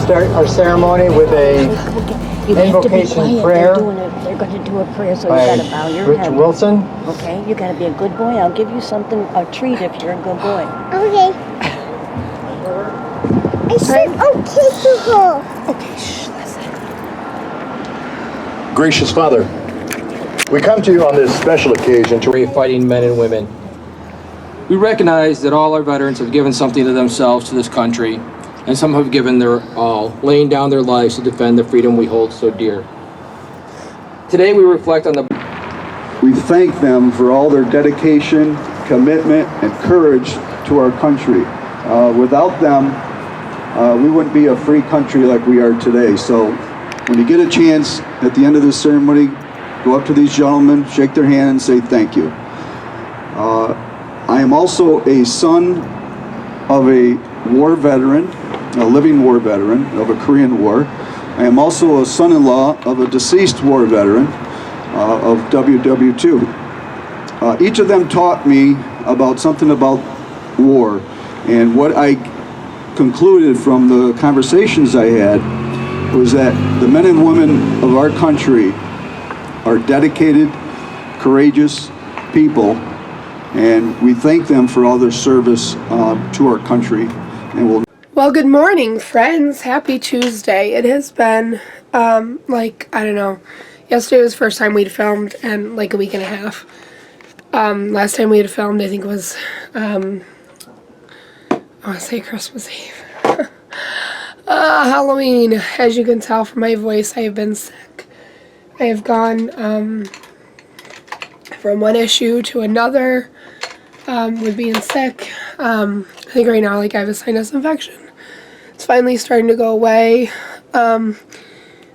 start our ceremony with a invocation prayer. They're going to do a prayer, so you got to bow your head. Wilson. Okay, you got to be a good boy. I'll give you something, a treat if you're a good boy. Okay. I said okay to her. Okay, shh, listen. Gracious Father, we come to you on this special occasion to brave fighting men and women. We recognize that all our veterans have given something to themselves to this country, and some have given their all, laying down their lives to defend the freedom we hold so dear. Today we reflect on We thank them for all their dedication, commitment, and courage to our country. Without them, we wouldn't be a free country like we are today. So when you get a chance at the end of this ceremony, go up to these gentlemen, shake their hand, and say thank you. I am also a son of a war veteran, a living war veteran of a Korean War. I am also a son-in-law of a deceased war veteran of WW2. Each of them taught me about something about war, and what I concluded from the conversations I had was that the men and women of our country are dedicated, courageous people, and we thank them for all their service to our country. And we'll. Well, good morning, friends. Happy Tuesday. It has been, I don't know, yesterday was the first time we'd filmed in like a week and a half. Last time we had filmed, I think it was, I want to say Christmas Eve. Halloween. As you can tell from my voice, I have been sick. I have gone from one issue to another with being sick. I think right now, I have a sinus infection. It's finally starting to go away.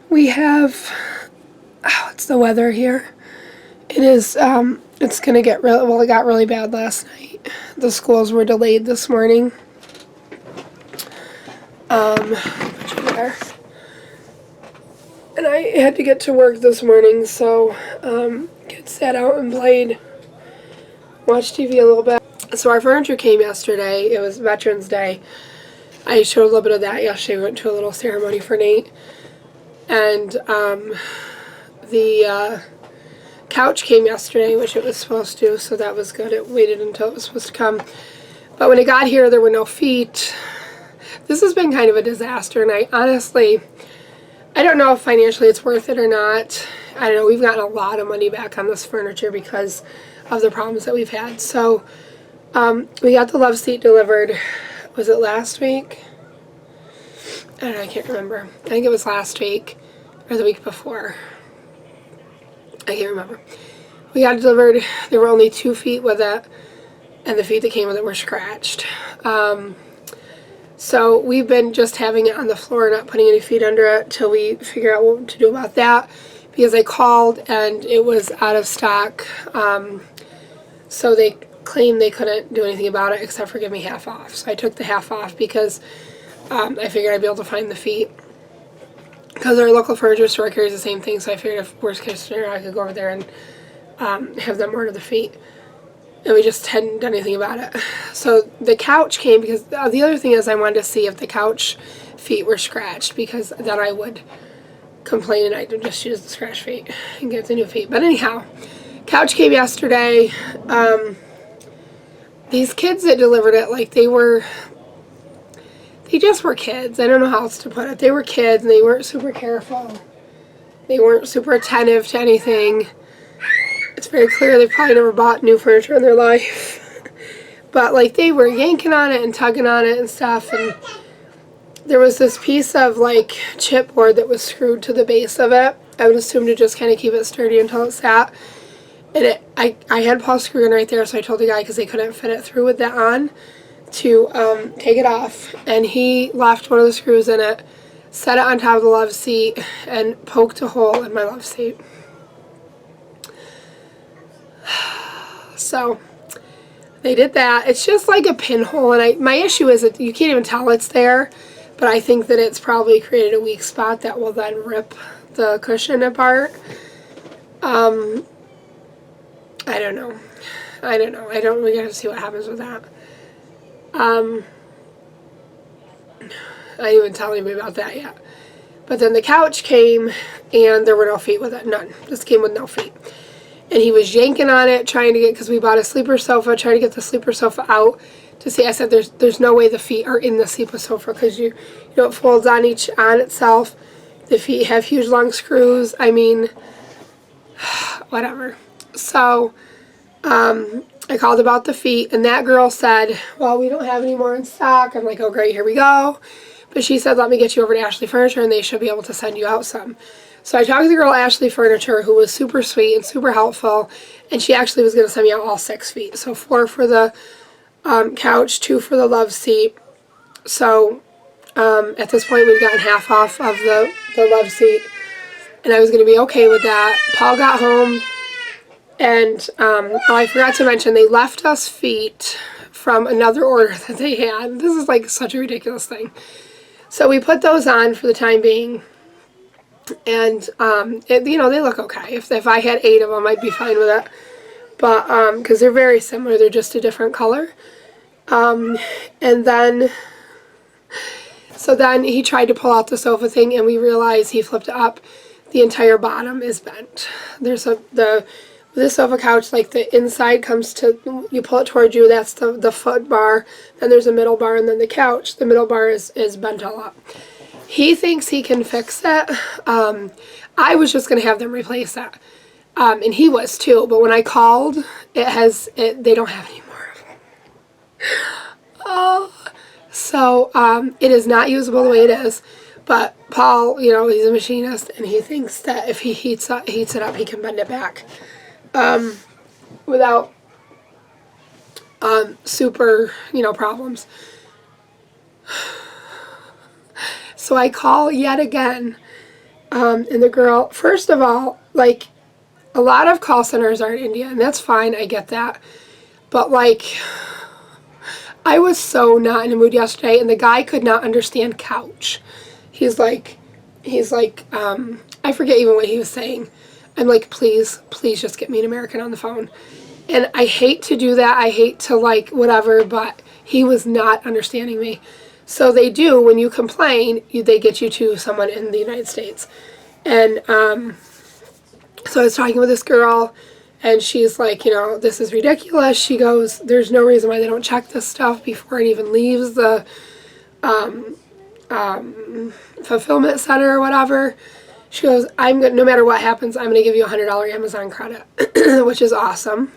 We have, it's the weather here. It is, it's going to get really, well, it got really bad last night. The schools were delayed this morning. Put you there. And I had to get to work this morning, so, kids sat out and played, watched TV a little bit. So our furniture came yesterday. It was Veterans Day. I showed a little bit of that yesterday. We went to a little ceremony for Nate. And the couch came yesterday, which it was supposed to, so that was good. It waited until it was supposed to come. But when it got here, there were no feet. This has been kind of a disaster, and I honestly, I don't know if financially it's worth it or not. I don't know. We've gotten a lot of money back on this furniture because of the problems that we've had. So we got the love seat delivered. Was it last week? I don't know, I can't remember. I think it was last week or the week before. I can't remember. We got it delivered. There were only 2 feet with it, and the feet that came with it were scratched. So we've been just having it on the floor, not putting any feet under it till we figure out what to do about that, because I called and it was out of stock. So they claimed they couldn't do anything about it except for give me half off. So I took the half off because I figured I'd be able to find the feet. Because our local furniture store carries the same thing, so I figured if worst case scenario I could go over there and have them order the feet. And we just hadn't done anything about it. So the couch came because the other thing is I wanted to see if the couch feet were scratched, because then I would complain and I would just use the scratch feet and get the new feet. But anyhow, couch came yesterday. These kids that delivered it, they just were kids. I don't know how else to put it. They were kids and they weren't super careful. They weren't super attentive to anything. It's very clear they probably never bought new furniture in their life. But they were yanking on it and tugging on it and stuff, and there was this piece of chipboard that was screwed to the base of it. I would assume to just kind of keep it sturdy until it sat. And I had Paul screw in right there, so I told the guy, because they couldn't fit it through with that on, to take it off. And he left one of the screws in it, set it on top of the love seat, and poked a hole in my love seat. So they did that. It's just like a pinhole, and my issue is that you can't even tell it's there, but I think that it's probably created a weak spot that will then rip the cushion apart. I don't know. I don't really get to see what happens with that. I didn't even tell anybody about that yet. But then the couch came, and there were no feet with it. None. This came with no feet. And he was yanking on it, trying to get, because we bought a sleeper sofa, trying to get the sleeper sofa out to see. I said, there's no way the feet are in the sleeper sofa, because you know, it folds on itself. The feet have huge long screws. I mean, whatever. So, I called about the feet, and that girl said, well, we don't have any more in stock. I'm like, oh, great, here we go. But she said, let me get you over to Ashley Furniture, and they should be able to send you out some. So I talked to the girl at Ashley Furniture, who was super sweet and super helpful, and she actually was going to send me out all 6 feet. So 4 for the couch, 2 for the love seat. So at this point, we've gotten half off of the love seat, and I was going to be okay with that. Paul got home, and oh, I forgot to mention, they left us feet from another order that they had. This is like such a ridiculous thing. So we put those on for the time being, and you know, they look okay. If I had 8 of them, I'd be fine with it. But because they're very similar, they're just a different color. And then, so then he tried to pull out the sofa thing, and we realized he flipped it up. The entire bottom is bent. There's this sofa couch, like the inside comes to, you pull it towards you, that's the foot bar, then there's a middle bar, and then the couch, the middle bar is bent all up. He thinks he can fix it. I was just going to have them replace it. And he was too, but when I called, they don't have any more of them. Oh, so it is not usable the way it is. But Paul, you know, he's a machinist, and he thinks that if he heats it up, he can bend it back. Without super, you know, problems. So I call yet again, and the girl, first of all, like, a lot of call centers are in India, and that's fine, I get that, but like, I was so not in the mood yesterday, and the guy could not understand couch. He's like, I forget even what he was saying. I'm like, please just get me an American on the phone. And I hate to do that. I hate to, like, whatever, but he was not understanding me. So they do, when you complain, they get you to someone in the United States. And so I was talking with this girl, and she's like, you know, this is ridiculous. She goes, there's no reason why they don't check this stuff before it even leaves the fulfillment center or whatever. She goes, no matter what happens, I'm going to give you a $100 Amazon credit, which is awesome.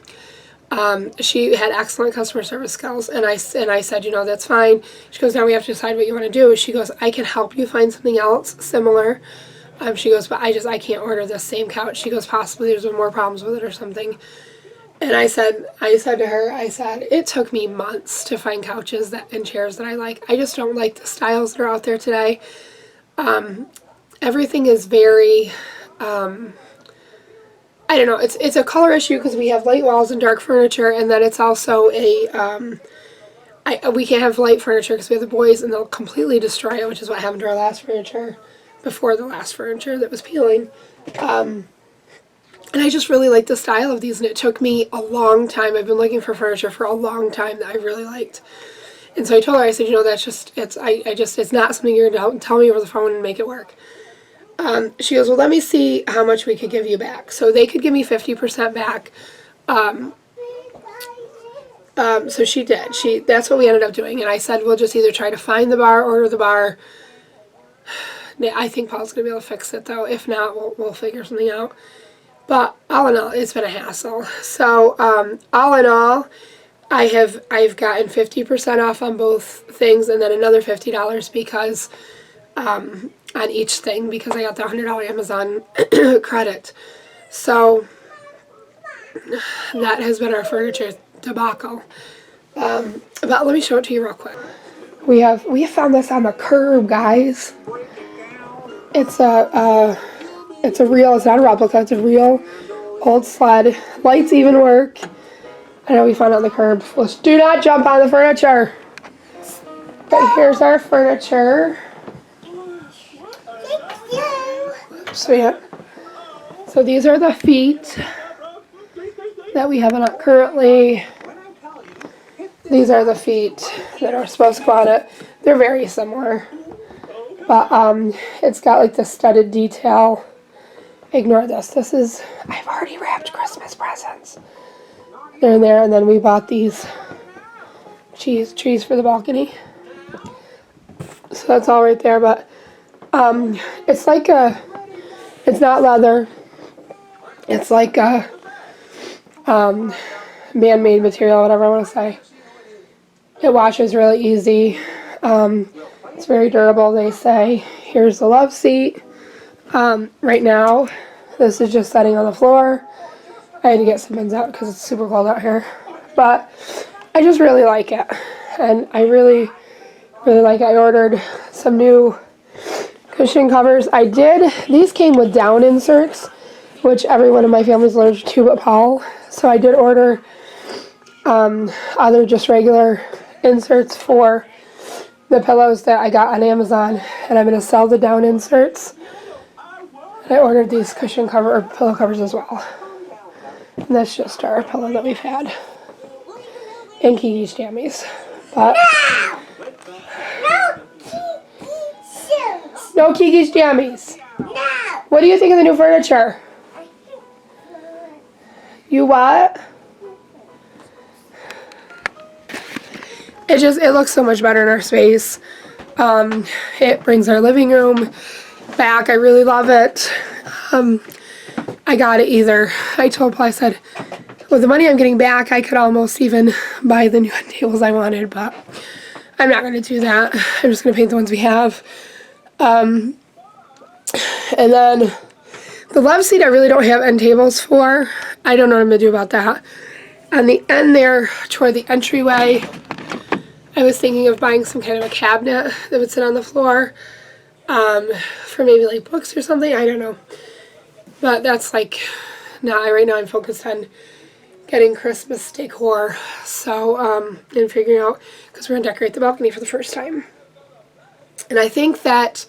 She had excellent customer service skills, and I said, you know, that's fine. She goes, now we have to decide what you want to do. She goes, I can help you find something else similar. She goes, but I can't order this same couch. She goes, possibly there's been more problems with it or something. And I said to her, it took me months to find couches and chairs that I like. I just don't like the styles that are out there today. Everything is very, I don't know, it's a color issue because we have light walls and dark furniture, and then it's also we can't have light furniture because we have the boys, and they'll completely destroy it, which is what happened to our last furniture, before the last furniture that was peeling. And I just really like the style of these, and it took me a long time. I've been looking for furniture for a long time that I really liked. And so I told her, I said, you know, that's just, it's not something you're going to tell me over the phone and make it work. She goes, well, let me see how much we could give you back. So they could give me 50% back. So she did. That's what we ended up doing. And I said, we'll just either try to find the bar, order the bar. I think Paul's going to be able to fix it, though. If not, we'll figure something out. But all in all, it's been a hassle. So all in all, I've gotten 50% off on both things, and then another $50 because on each thing, because I got the $100 Amazon credit. So that has been our furniture debacle. But let me show it to you real quick. We found this on the curb, guys. It's a real, it's not a replica, it's a real old sled. Lights even work. I know we found it on the curb. Let's do not jump on the furniture. But here's our furniture. So yeah. So these are the feet that we have on it currently. These are the feet that are supposed to go on it. They're very similar. But it's got like the studded detail. Ignore this. This is, I've already wrapped Christmas presents. They're in there, and then we bought these trees for the balcony. So that's all right there, but it's like it's not leather. It's like a man-made material, whatever I want to say. It washes really easy. It's very durable, they say. Here's the love seat. Right now, this is just setting on the floor. I had to get some bins out because it's super cold out here. But I just really like it. And I really like it. I ordered some new cushion covers. These came with down inserts, which everyone in my family is allergic to but Paul. So I did order other just regular inserts for the pillows that I got on Amazon, and I'm going to sell the down inserts. I ordered these cushion cover or pillow covers as well. And that's just our pillow that we've had. And Kiki's jammies. But no Kiki's jammies. What do you think of the new furniture? You what? It looks so much better in our space. It brings our living room back. I really love it. I got it either. I told Paul, I said, with the money I'm getting back, I could almost even buy the new tables I wanted, but I'm not going to do that. I'm just going to paint the ones we have. And then the love seat I really don't have end tables for. I don't know what I'm going to do about that. On the end there, toward the entryway, I was thinking of buying some kind of a cabinet that would sit on the floor for maybe like books or something. I don't know. But that's like, right now I'm focused on getting Christmas decor. So, and figuring out, because we're going to decorate the balcony for the first time. And I think that,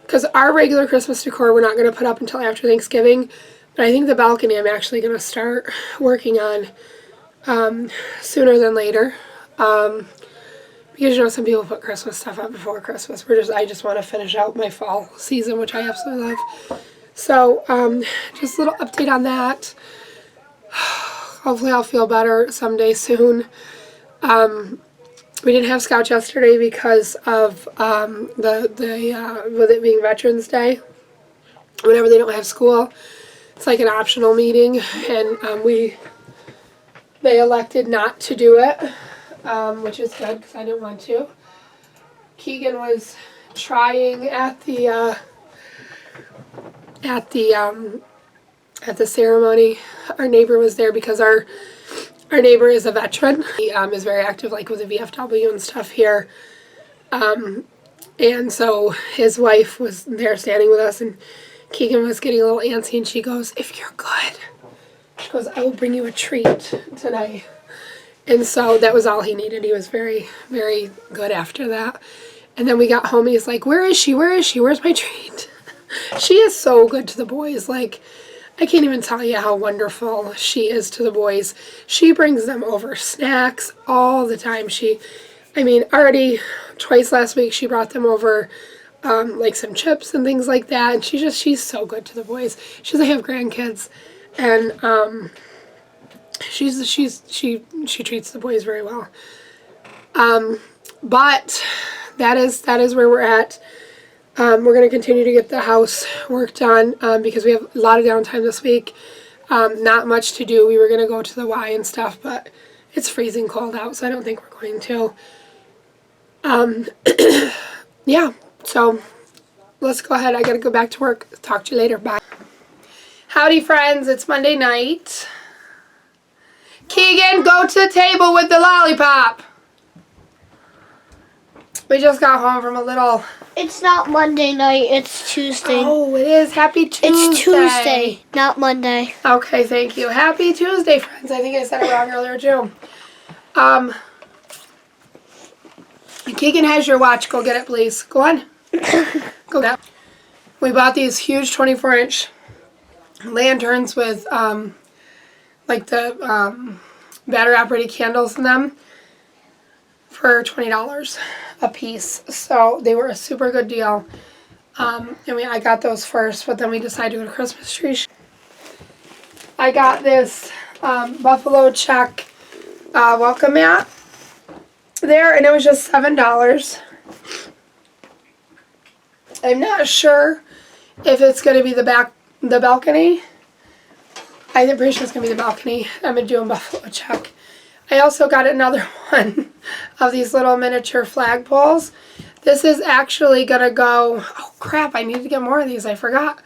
because our regular Christmas decor we're not going to put up until after Thanksgiving, but I think the balcony I'm actually going to start working on sooner than later. Because, you know, some people put Christmas stuff up before Christmas. I just want to finish out my fall season, which I absolutely love. So, just a little update on that. Hopefully I'll feel better someday soon. We didn't have Scouts yesterday because of with it being Veterans Day. Whenever they don't have school, it's like an optional meeting, and they elected not to do it. Which is good because I didn't want to. Keegan was trying at the ceremony. Our neighbor was there because our neighbor is a veteran. He is very active, like with the VFW and stuff here. And so his wife was there standing with us, and Keegan was getting a little antsy, and she goes, "If you're good," she goes, "I will bring you a treat tonight." And so that was all he needed. He was very, very good after that. And then we got home, he's like, "Where is she? Where is she? Where's my treat?" She is so good to the boys. Like, I can't even tell you how wonderful she is to the boys. She brings them over snacks all the time. Already twice last week she brought them over like some chips and things like that. And she's so good to the boys. She doesn't have grandkids. And she treats the boys very well. But that is where we're at. We're going to continue to get the house worked on because we have a lot of downtime this week. Not much to do. We were going to go to the Y and stuff, but it's freezing cold out, so I don't think we're going to. Yeah, so let's go ahead. I got to go back to work. Talk to you later. Bye. Howdy, friends. It's Monday night. Keegan, go to the table with the lollipop. We just got home from a little... It's not Monday night, it's Tuesday. Oh, it is. Happy Tuesday. It's Tuesday, not Monday. Okay, thank you. Happy Tuesday, friends. I think I said it wrong earlier, too. Keegan has your watch. Go get it, please. Go on. Go down. We bought these huge 24-inch lanterns with, like the battery-operated candles in them for $20 a piece. So they were a super good deal. I got those first, but then we decided to go to Christmas tree. I got this buffalo check welcome mat there, and it was just $7. I'm not sure if it's going to be the balcony. I'm pretty sure it's going to be the balcony. I'm going to do a buffalo check. I also got another one of these little miniature flagpoles. This is actually going to go... Oh, crap. I need to get more of these. I forgot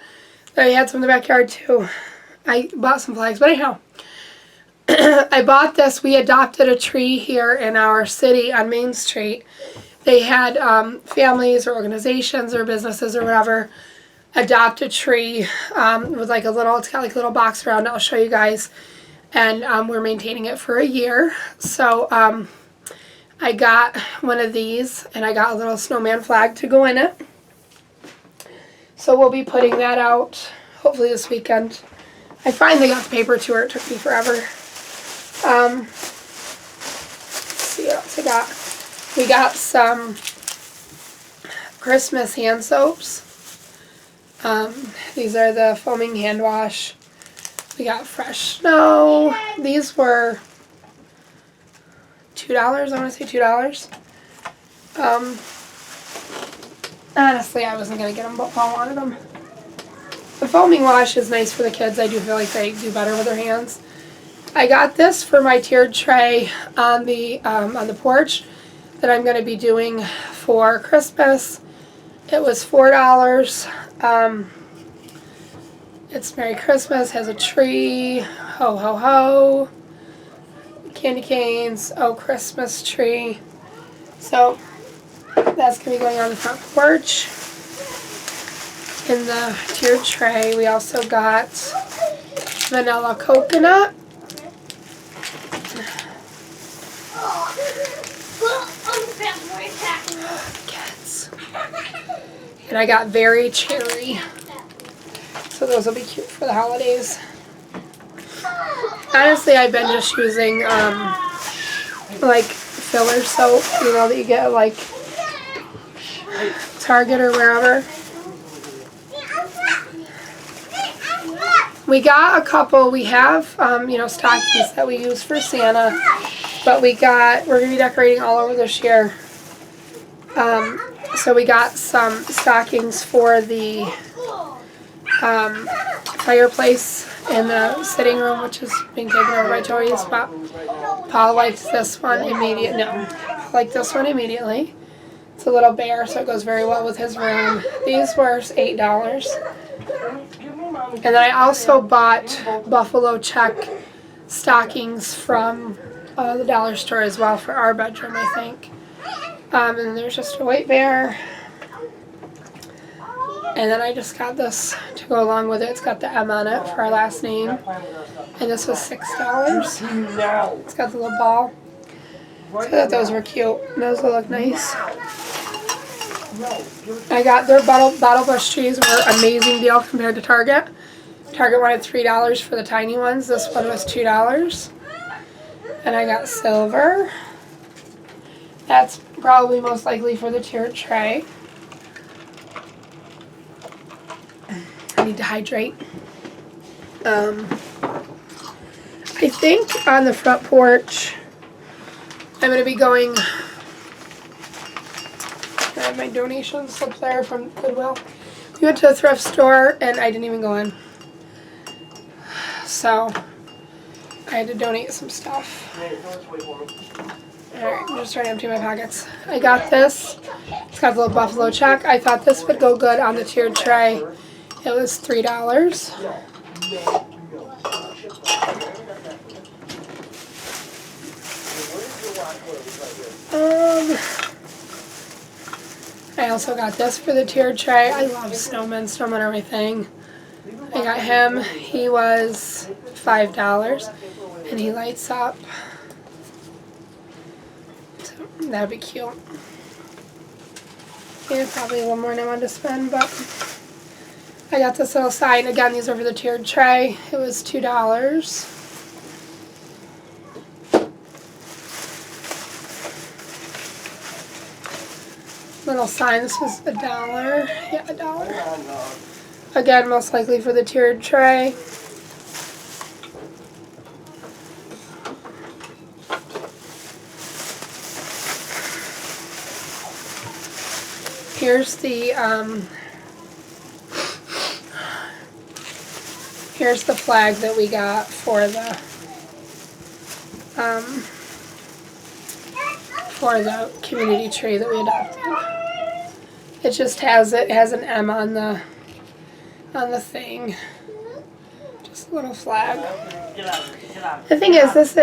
that I had some in the backyard, too. I bought some flags. But anyhow, I bought this. We adopted a tree here in our city on Main Street. They had families or organizations or businesses or whatever adopt a tree with like a little... It's got like a little box around it. I'll show you guys. And we're maintaining it for a year. So... I got one of these, and I got a little snowman flag to go in it. So we'll be putting that out, hopefully this weekend. I finally got the paper to her. It took me forever. Let's see what else I got. We got some Christmas hand soaps. These are the foaming hand wash. We got fresh snow. These were... $2, I want to say $2. Honestly, I wasn't going to get them, but Paul wanted them. The foaming wash is nice for the kids. I do feel like they do better with their hands. I got this for my tiered tray on the porch that I'm going to be doing for Christmas. It was $4. It's Merry Christmas, has a tree, ho ho ho. Candy canes, oh Christmas tree. So that's going to be going on the front porch. In the tiered tray, we also got vanilla coconut. Kids. And I got berry cherry. So those will be cute for the holidays. Honestly, I've been just using, like, filler soap, you know, that you get at, like, Target or wherever. We got a couple, we have, you know, stockings that we use for Santa, but we're going to be decorating all over this year. So we got some stockings for the fireplace in the sitting room, which is being taken over by Tori's, but Paul liked this one immediately. No, Paul liked this one immediately. It's a little bear, so it goes very well with his room. These were $8. And then I also bought buffalo check stockings from the dollar store as well for our bedroom, I think. And there's just a white bear. And then I just got this to go along with it. It's got the M on it for our last name. And this was $6. It's got the little ball. So I thought those were cute. Those will look nice. I got their bottle brush trees were an amazing deal compared to Target. Target wanted $3 for the tiny ones. This one was $2. And I got silver. That's probably most likely for the tiered tray. I need to hydrate. I think on the front porch, I'm going to be going... I have my donation slip there from Goodwill. We went to a thrift store and I didn't even go in. So, I had to donate some stuff. Alright, I'm just trying to empty my pockets. I got this. It's got the little buffalo check. I thought this would go good on the tiered tray. It was $3. I also got this for the tiered tray. I love snowmen. Snowmen are my thing. I got him. He was $5. And he lights up. So that'd be cute. Yeah, probably a little more than I wanted to spend, but I got this little sign. Again, these are for the tiered tray. It was $2. little sign. This was $1. Yeah, $1. Again, most likely for the tiered tray. Here's the flag that we got for the community tree that we adopted. It just has an M on the thing. Just a little flag. The thing is, this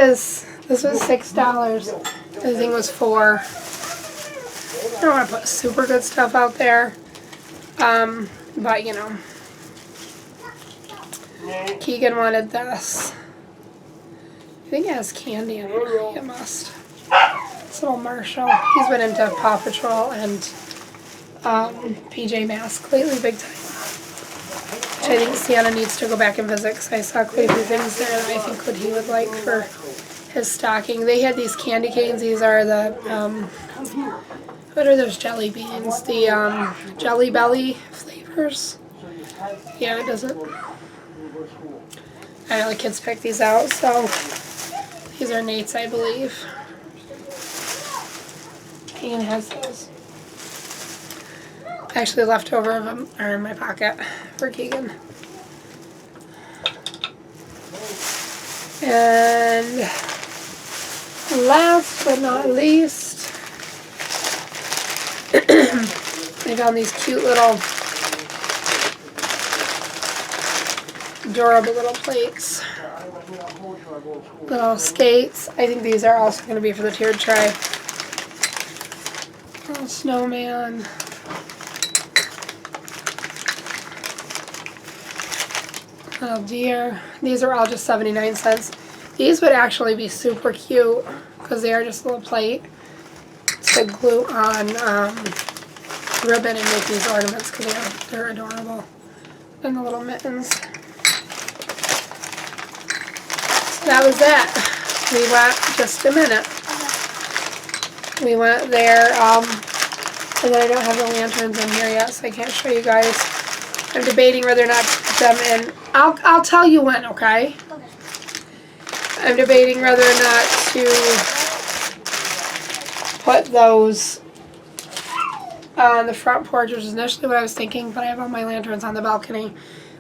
was $6. The thing was $4. I don't want to put super good stuff out there, but you know. Keegan wanted this. I think it has candy in it. It must. This little Marshall. He's been into Paw Patrol and PJ Masks lately, big time. Which I think Sienna needs to go back and visit because I saw quite a few things there that I think he would like for his stocking. They had these candy canes. These are the, what are those jelly beans? The Jelly Belly flavors. Yeah, it doesn't. I know the kids picked these out, so these are Nate's, I believe. Keegan has those. Actually, leftover of them are in my pocket for Keegan. And last but not least, I found these cute little adorable little plates. Little skates. I think these are also going to be for the tiered tray. Little snowman. Little deer. These are all just 79 cents. These would actually be super cute because they are just a little plate to glue on ribbon and make these ornaments because they're adorable. And the little mittens. That was it. We went just a minute. We went there, and then I don't have the lanterns in here yet, so I can't show you guys. I'm debating whether or not to put them in. I'll tell you when, okay? I'm debating whether or not to put those on the front porch, which is initially what I was thinking, but I have all my lanterns on the balcony,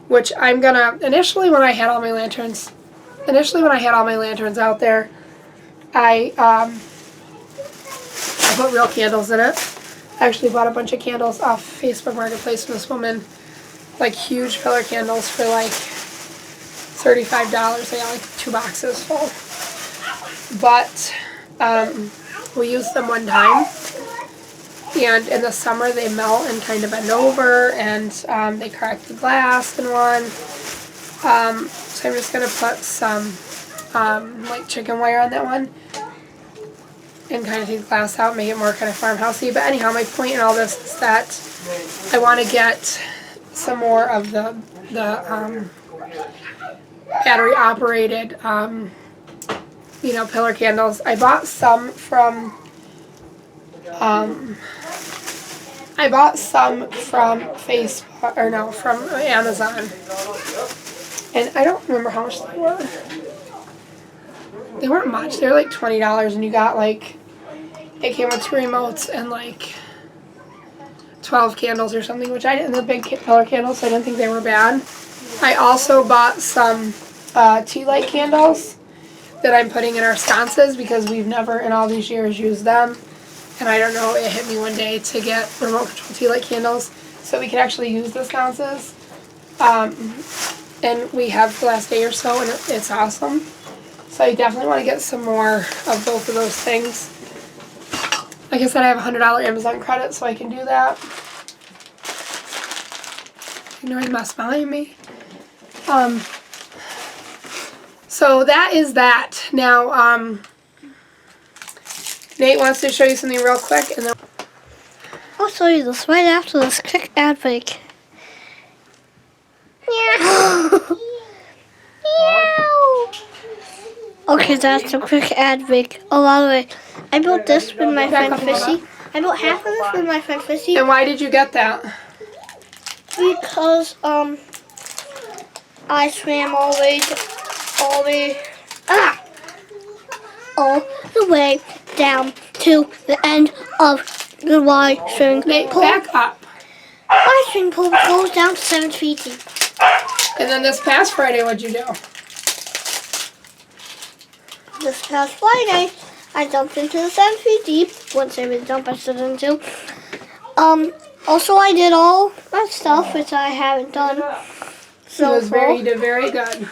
which I'm gonna, initially when I had all my lanterns out there, I put real candles in it. I actually bought a bunch of candles off Facebook Marketplace from this woman, like huge pillar candles for like $35. I got like 2 boxes full. But we used them one time, and in the summer they melt and kind of bend over, and they crack the glass in one. So I'm just going to put some like chicken wire on that one and kind of take the glass out, make it more kind of farmhousey. But anyhow, my point in all this is that I want to get some more of the battery operated pillar candles. I bought some from Facebook, or no, from Amazon. And I don't remember how much they were. They weren't much. They were like $20, and you got like, it came with 2 remotes and like 12 candles or something, which I didn't, the big pillar candles, so I didn't think they were bad. I also bought some tea light candles that I'm putting in our sconces because we've never in all these years used them. And I don't know, it hit me one day to get remote control tea light candles so we can actually use the sconces. And we have for the last day or so, and it's awesome. So I definitely want to get some more of both of those things. Like I said, I have a $100 Amazon credit, so I can do that. Ignoring my behind me. So that is that. Now, Nate wants to show you something real quick, and then I'll show you this right after this quick ad break. Okay, that's a quick ad break. Oh, by the way, I built this with my friend Fishy. I built half of this with my friend Chrissy And why did you get that? because I swam all the way down to the end of the wide swimming Nate, pool. back up. My swimming pool goes down to 7 feet deep. And then this past Friday, what'd you do? This past Friday, I jumped into the 7 feet deep. Wouldn't say the jump I stood into. Also, I did all that stuff which I haven't done so far. You did very good.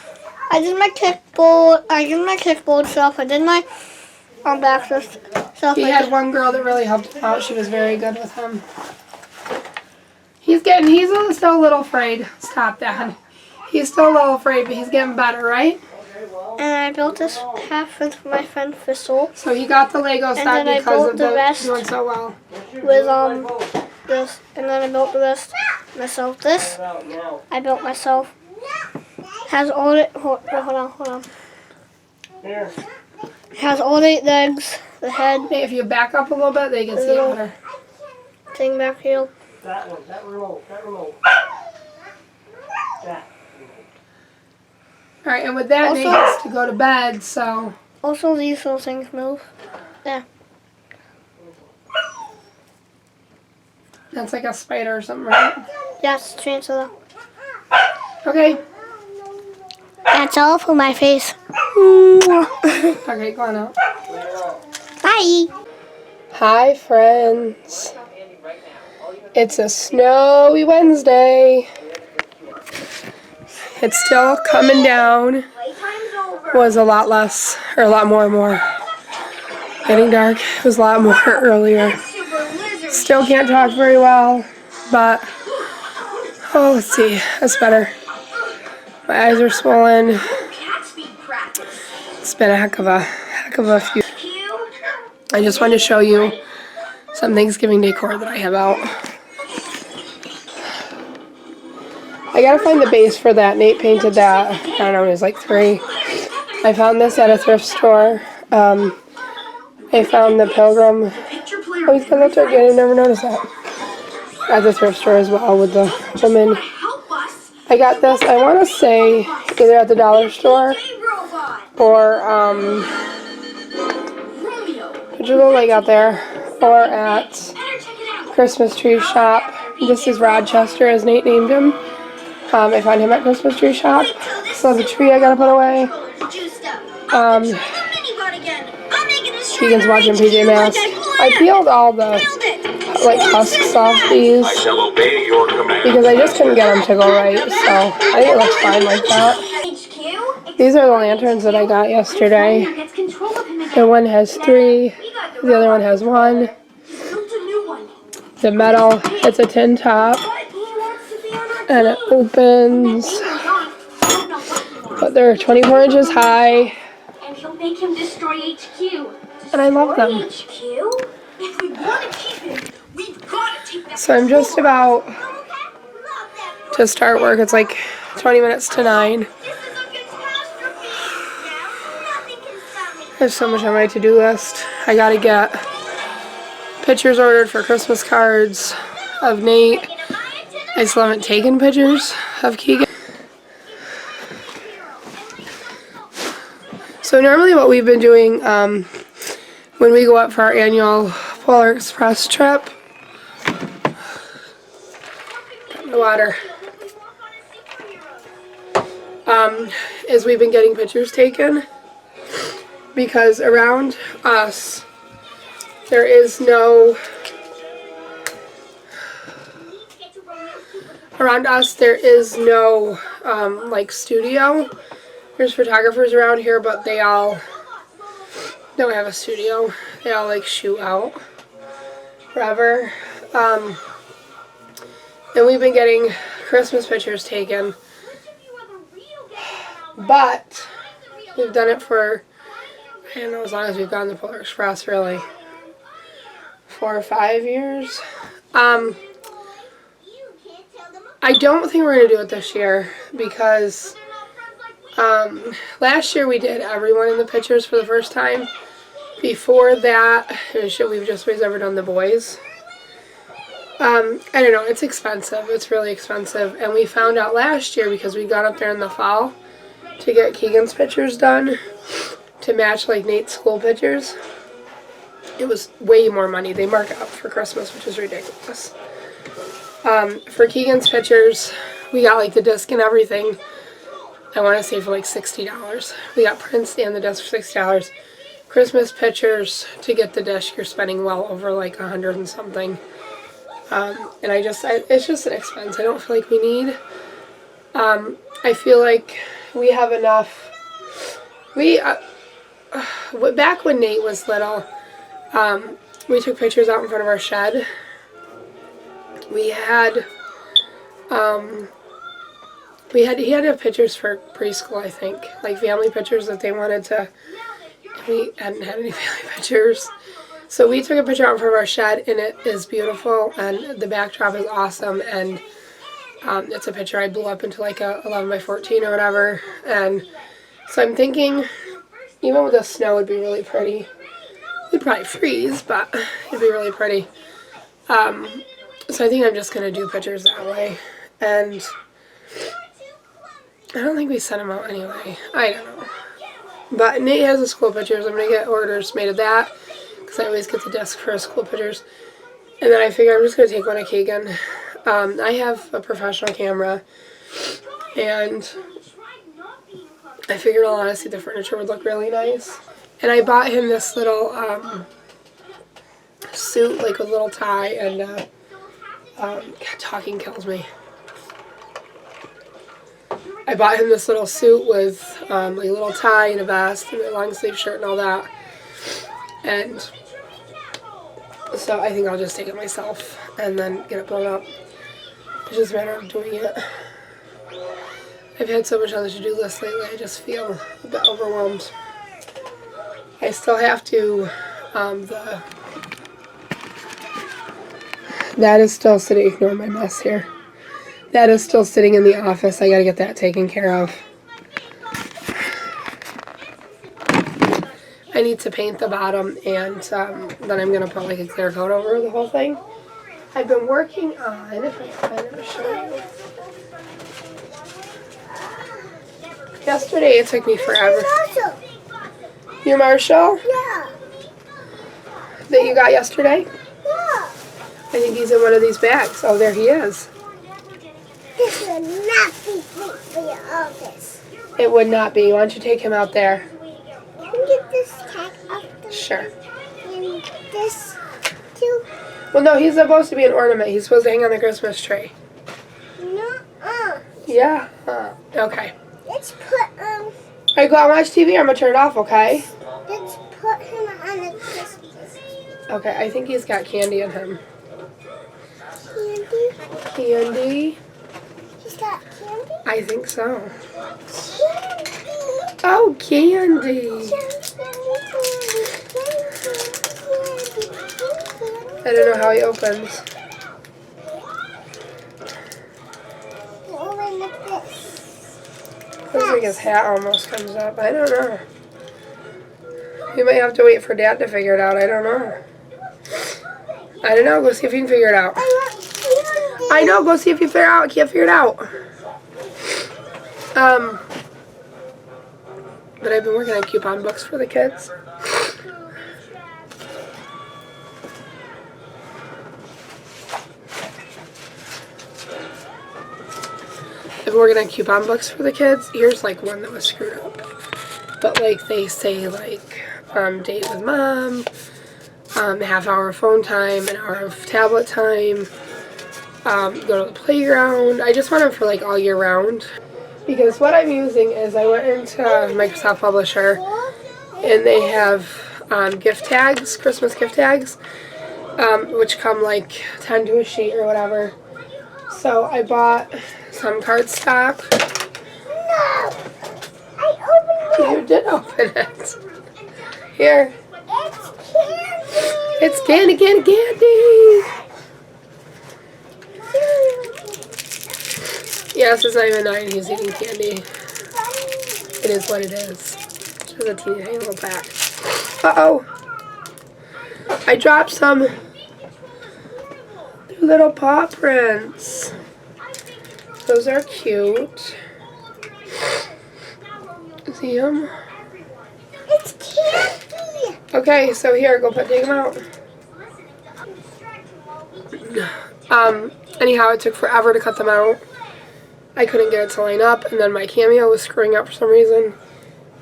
I did my kickboard. I did my kickboard stuff. I did my back stuff. He had one girl that really helped him out. She was very good with him. He's still a little afraid. Stop that. He's still a little afraid, but he's getting better, right? And I built this half with my friend Witl So he got the Lego stuff then I because built of the the rest. doing so well. with this, and then I built the rest myself. This I built myself. Has all the hold on. Has all 8 legs, the head, Hey, if you back up a little bit, they can see it better. thing back here. That remote. That. All right, and with that, Nate Also- has to go to bed. So Also, these little things move. Yeah. that's like a spider or something, right? Yes, transfer. Okay. That's all for my face. Okay, go on out. Bye. Hi, friends. It's a snowy Wednesday. It's still coming down. Was a lot less, or a lot more. Getting dark. It was a lot more earlier. Still can't talk very well, but oh, let's see. That's better. My eyes are swollen. It's been a heck of a few. I just wanted to show you some Thanksgiving decor that I have out. I gotta find the base for that. Nate painted that. I don't know, it was like $3. I found this at a thrift store. I found the Pilgrim. Oh, he's got that turkey. I didn't never notice that. At the thrift store as well with the woman. I got this, I want to say, either at the dollar store or, which is a little lake out there, or at Christmas Tree Shop. This is Rochester, as Nate named him. I found him at Christmas Tree Shop. So the tree I gotta put away. Keegan's watching PJ Masks. I peeled all the husks off these because I just couldn't get them to go right. So I think it looks fine like that. These are the lanterns that I got yesterday. The one has 3. The other one has 1. The metal. It's a tin top. And it opens, but they're 24 inches high, and I love them. So I'm just about to start work. It's like 20 minutes to 9. There's so much on my to-do list. I gotta get pictures ordered for Christmas cards of Nate. I still haven't taken pictures of Keegan. So normally what we've been doing when we go up for our annual Polar Express trip, got my water, is we've been getting pictures taken because around us there is no like studio. There's photographers around here, but they all don't have a studio. They all like shoot out forever. And we've been getting Christmas pictures taken, but we've done it for, I don't know, as long as we've gone to Polar Express, really. 4 or 5 years. I don't think we're going to do it this year because last year we did everyone in the pictures for the first time before that, we've just always ever done the boys. I don't know, it's expensive. It's really expensive. And we found out last year, because we got up there in the fall to get Keegan's pictures done to match like Nate's school pictures. It was way more money. They mark it up for Christmas, which is ridiculous. For Keegan's pictures, we got like the disc and everything. I want to say for like $60. We got prints and the disc for $60. Christmas pictures, to get the disc, you're spending well over like $100 and something. And it's just an expense. I don't feel like we need. I feel like we have enough. Back when Nate was little, we took pictures out in front of our shed. He had to have pictures for preschool, I think, like family pictures that they wanted to. We hadn't had any family pictures. So we took a picture out in front of our shed, and it is beautiful, and the backdrop is awesome, and it's a picture I blew up into like a 11 by 14 or whatever, and so I'm thinking, even with the snow, it'd be really pretty. It'd probably freeze, but it'd be really pretty. So I think I'm just going to do pictures that way, and I don't think we sent them out anyway. I don't know. But Nate has the school pictures. I'm going to get orders made of that, because I always get the disc for school pictures. And then I figure I'm just going to take one of Keegan. I have a professional camera, and I figured, all honestly, the furniture would look really nice. And I bought him this little suit, like a little tie, and God, talking kills me. I bought him this little suit with like a little tie and a vest and a long sleeve shirt and all that. And so I think I'll just take it myself and then get it blown up. It's just a matter of doing it. I've had so much on the to-do list lately, I just feel a bit overwhelmed. I still have to, that is still sitting, ignore my mess here. That is still sitting in the office. I gotta get that taken care of. I need to paint the bottom, and then I'm gonna put like a clear coat over the whole thing. I've been working on, if I can find it, I'll show you. Yesterday it took me forever. Your Marshall? Yeah. That you got yesterday? Yeah. I think he's in one of these bags. Oh, there he is. This will not be great for your office. It would not be. Why don't you take him out there? Can you get this tag off the Sure. and this too? Well, no, he's supposed to be an ornament. He's supposed to hang on the Christmas tree. No. Yeah? Okay. Let's put Alright, go out and watch TV. I'm gonna turn it off, okay? let's put him on the Christmas Okay, I think he's got candy in him. candy. Candy? He's got candy. I think so. Candy. Oh, candy! I don't know how he opens. Open like this. Looks like his hat almost comes up. I don't know. You might have to wait for Dad to figure it out. I don't know. I don't know. Go see if you can figure it out. I know. Go see if you figure it out. I can't figure it out. But I've been working on coupon books for the kids. I've been working on coupon books for the kids. Here's like one that was screwed up. But like they say like date with mom, half hour of phone time, an hour of tablet time, go to the playground. I just want them for like all year round. Because what I'm using is I went into Microsoft Publisher and they have gift tags, Christmas gift tags, which come like 10 to a sheet or whatever. So I bought some cardstock. No! I opened it! You did open it. Here. It's It's candy, candy! candy, candy! Yes, it's not even 9. He's eating candy. It is what it is. Just a teeny tiny little pack. Uh-oh. I dropped some little paw prints. Those are cute. See them? It's candy. Okay, so here, take them out. Anyhow, it took forever to cut them out. I couldn't get it to line up, and then my Cameo was screwing up for some reason.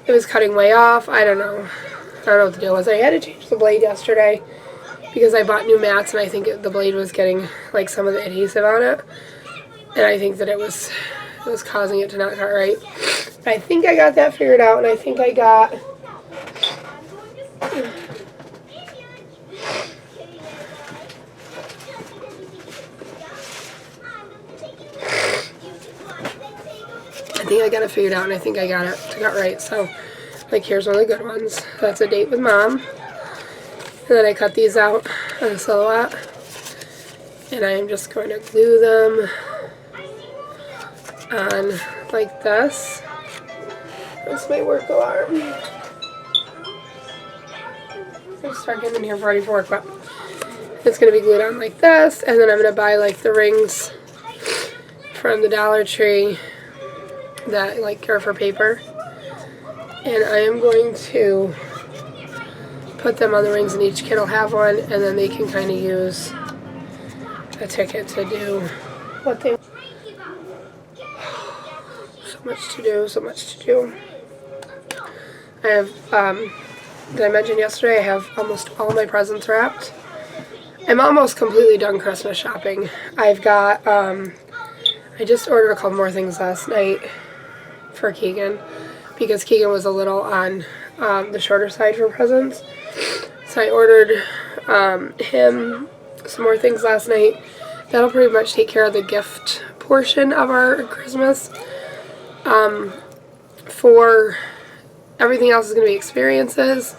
It was cutting way off. I don't know what the deal was. I had to change the blade yesterday because I bought new mats, and I think the blade was getting like some of the adhesive on it, and I think that it was causing it to not cut right. But I think I got that figured out, and I think I got it figured out, and I think I got it to cut right. So, like, here's one of the good ones. That's a date with Mom. And then I cut these out on a silhouette, and I am just going to glue them on like this. That's my work alarm. I'll start getting in here ready for work, but it's going to be glued on like this, and then I'm going to buy like the rings from the Dollar Tree that like are for paper, and I am going to put them on the rings, and each kid will have one, and then they can kind of use a ticket to do what they want. So much to do. I have did I mention yesterday I have almost all my presents wrapped. I'm almost completely done Christmas shopping. I've got I just ordered a couple more things last night for Keegan, because Keegan was a little on the shorter side for presents. So I ordered him some more things last night. That'll pretty much take care of the gift portion of our Christmas. For everything else is going to be experiences.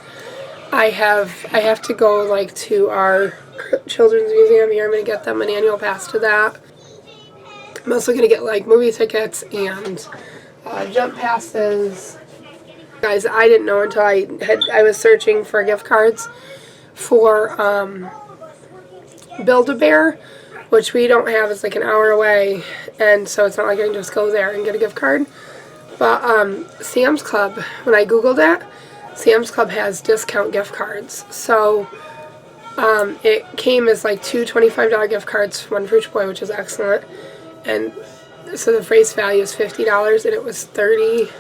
I have to go like to our children's museum here. I'm going to get them an annual pass to that. I'm also going to get like movie tickets and jump passes. Guys, I didn't know until I was searching for gift cards for Build-A-Bear, which we don't have. It's like an hour away, and so it's not like I can just go there and get a gift card. But Sam's Club, when I googled it, Sam's Club has discount gift cards. So it came as like two $25 gift cards, one for each boy, which is excellent. And so the face value is $50, and it was $38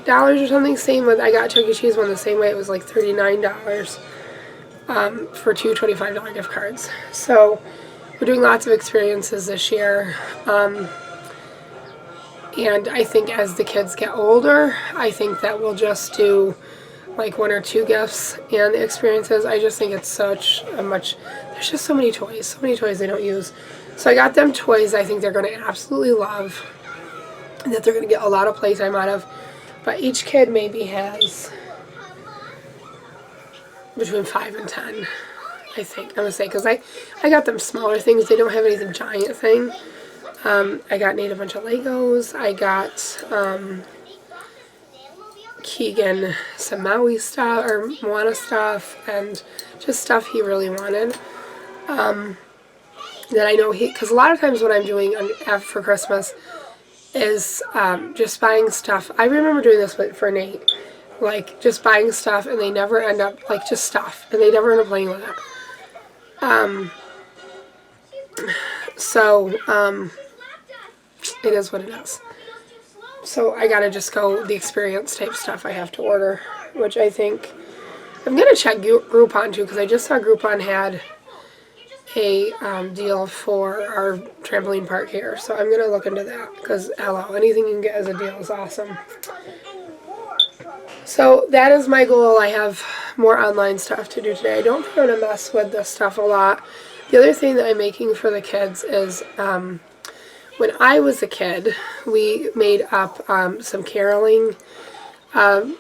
or something. Same with, I got Chuck E. Cheese one the same way. It was like $39 for two $25 gift cards. So we're doing lots of experiences this year. And I think as the kids get older, I think that we'll just do like one or two gifts and the experiences. I just think it's such a much, there's just so many toys they don't use. So I got them toys I think they're going to absolutely love, and that they're going to get a lot of playtime out of. But each kid maybe has between 5 and 10, I think. I'm going to say, because I got them smaller things. They don't have anything giant thing. I got Nate a bunch of Legos. I got Keegan some Maui stuff, or Moana stuff, and just stuff he really wanted. That I know because a lot of times what I'm doing for Christmas is just buying stuff. I remember doing this for Nate, like just buying stuff, and they never end up, like just stuff, and they never end up playing with it. It is what it is. So I gotta just go the experience type stuff I have to order, which I think I'm gonna check Groupon too, because I just saw Groupon had a deal for our trampoline park here, so I'm gonna look into that, because hello, anything you can get as a deal is awesome. So that is my goal. I have more online stuff to do today. I don't think I'm gonna mess with this stuff a lot. The other thing that I'm making for the kids is when I was a kid, we made up some caroling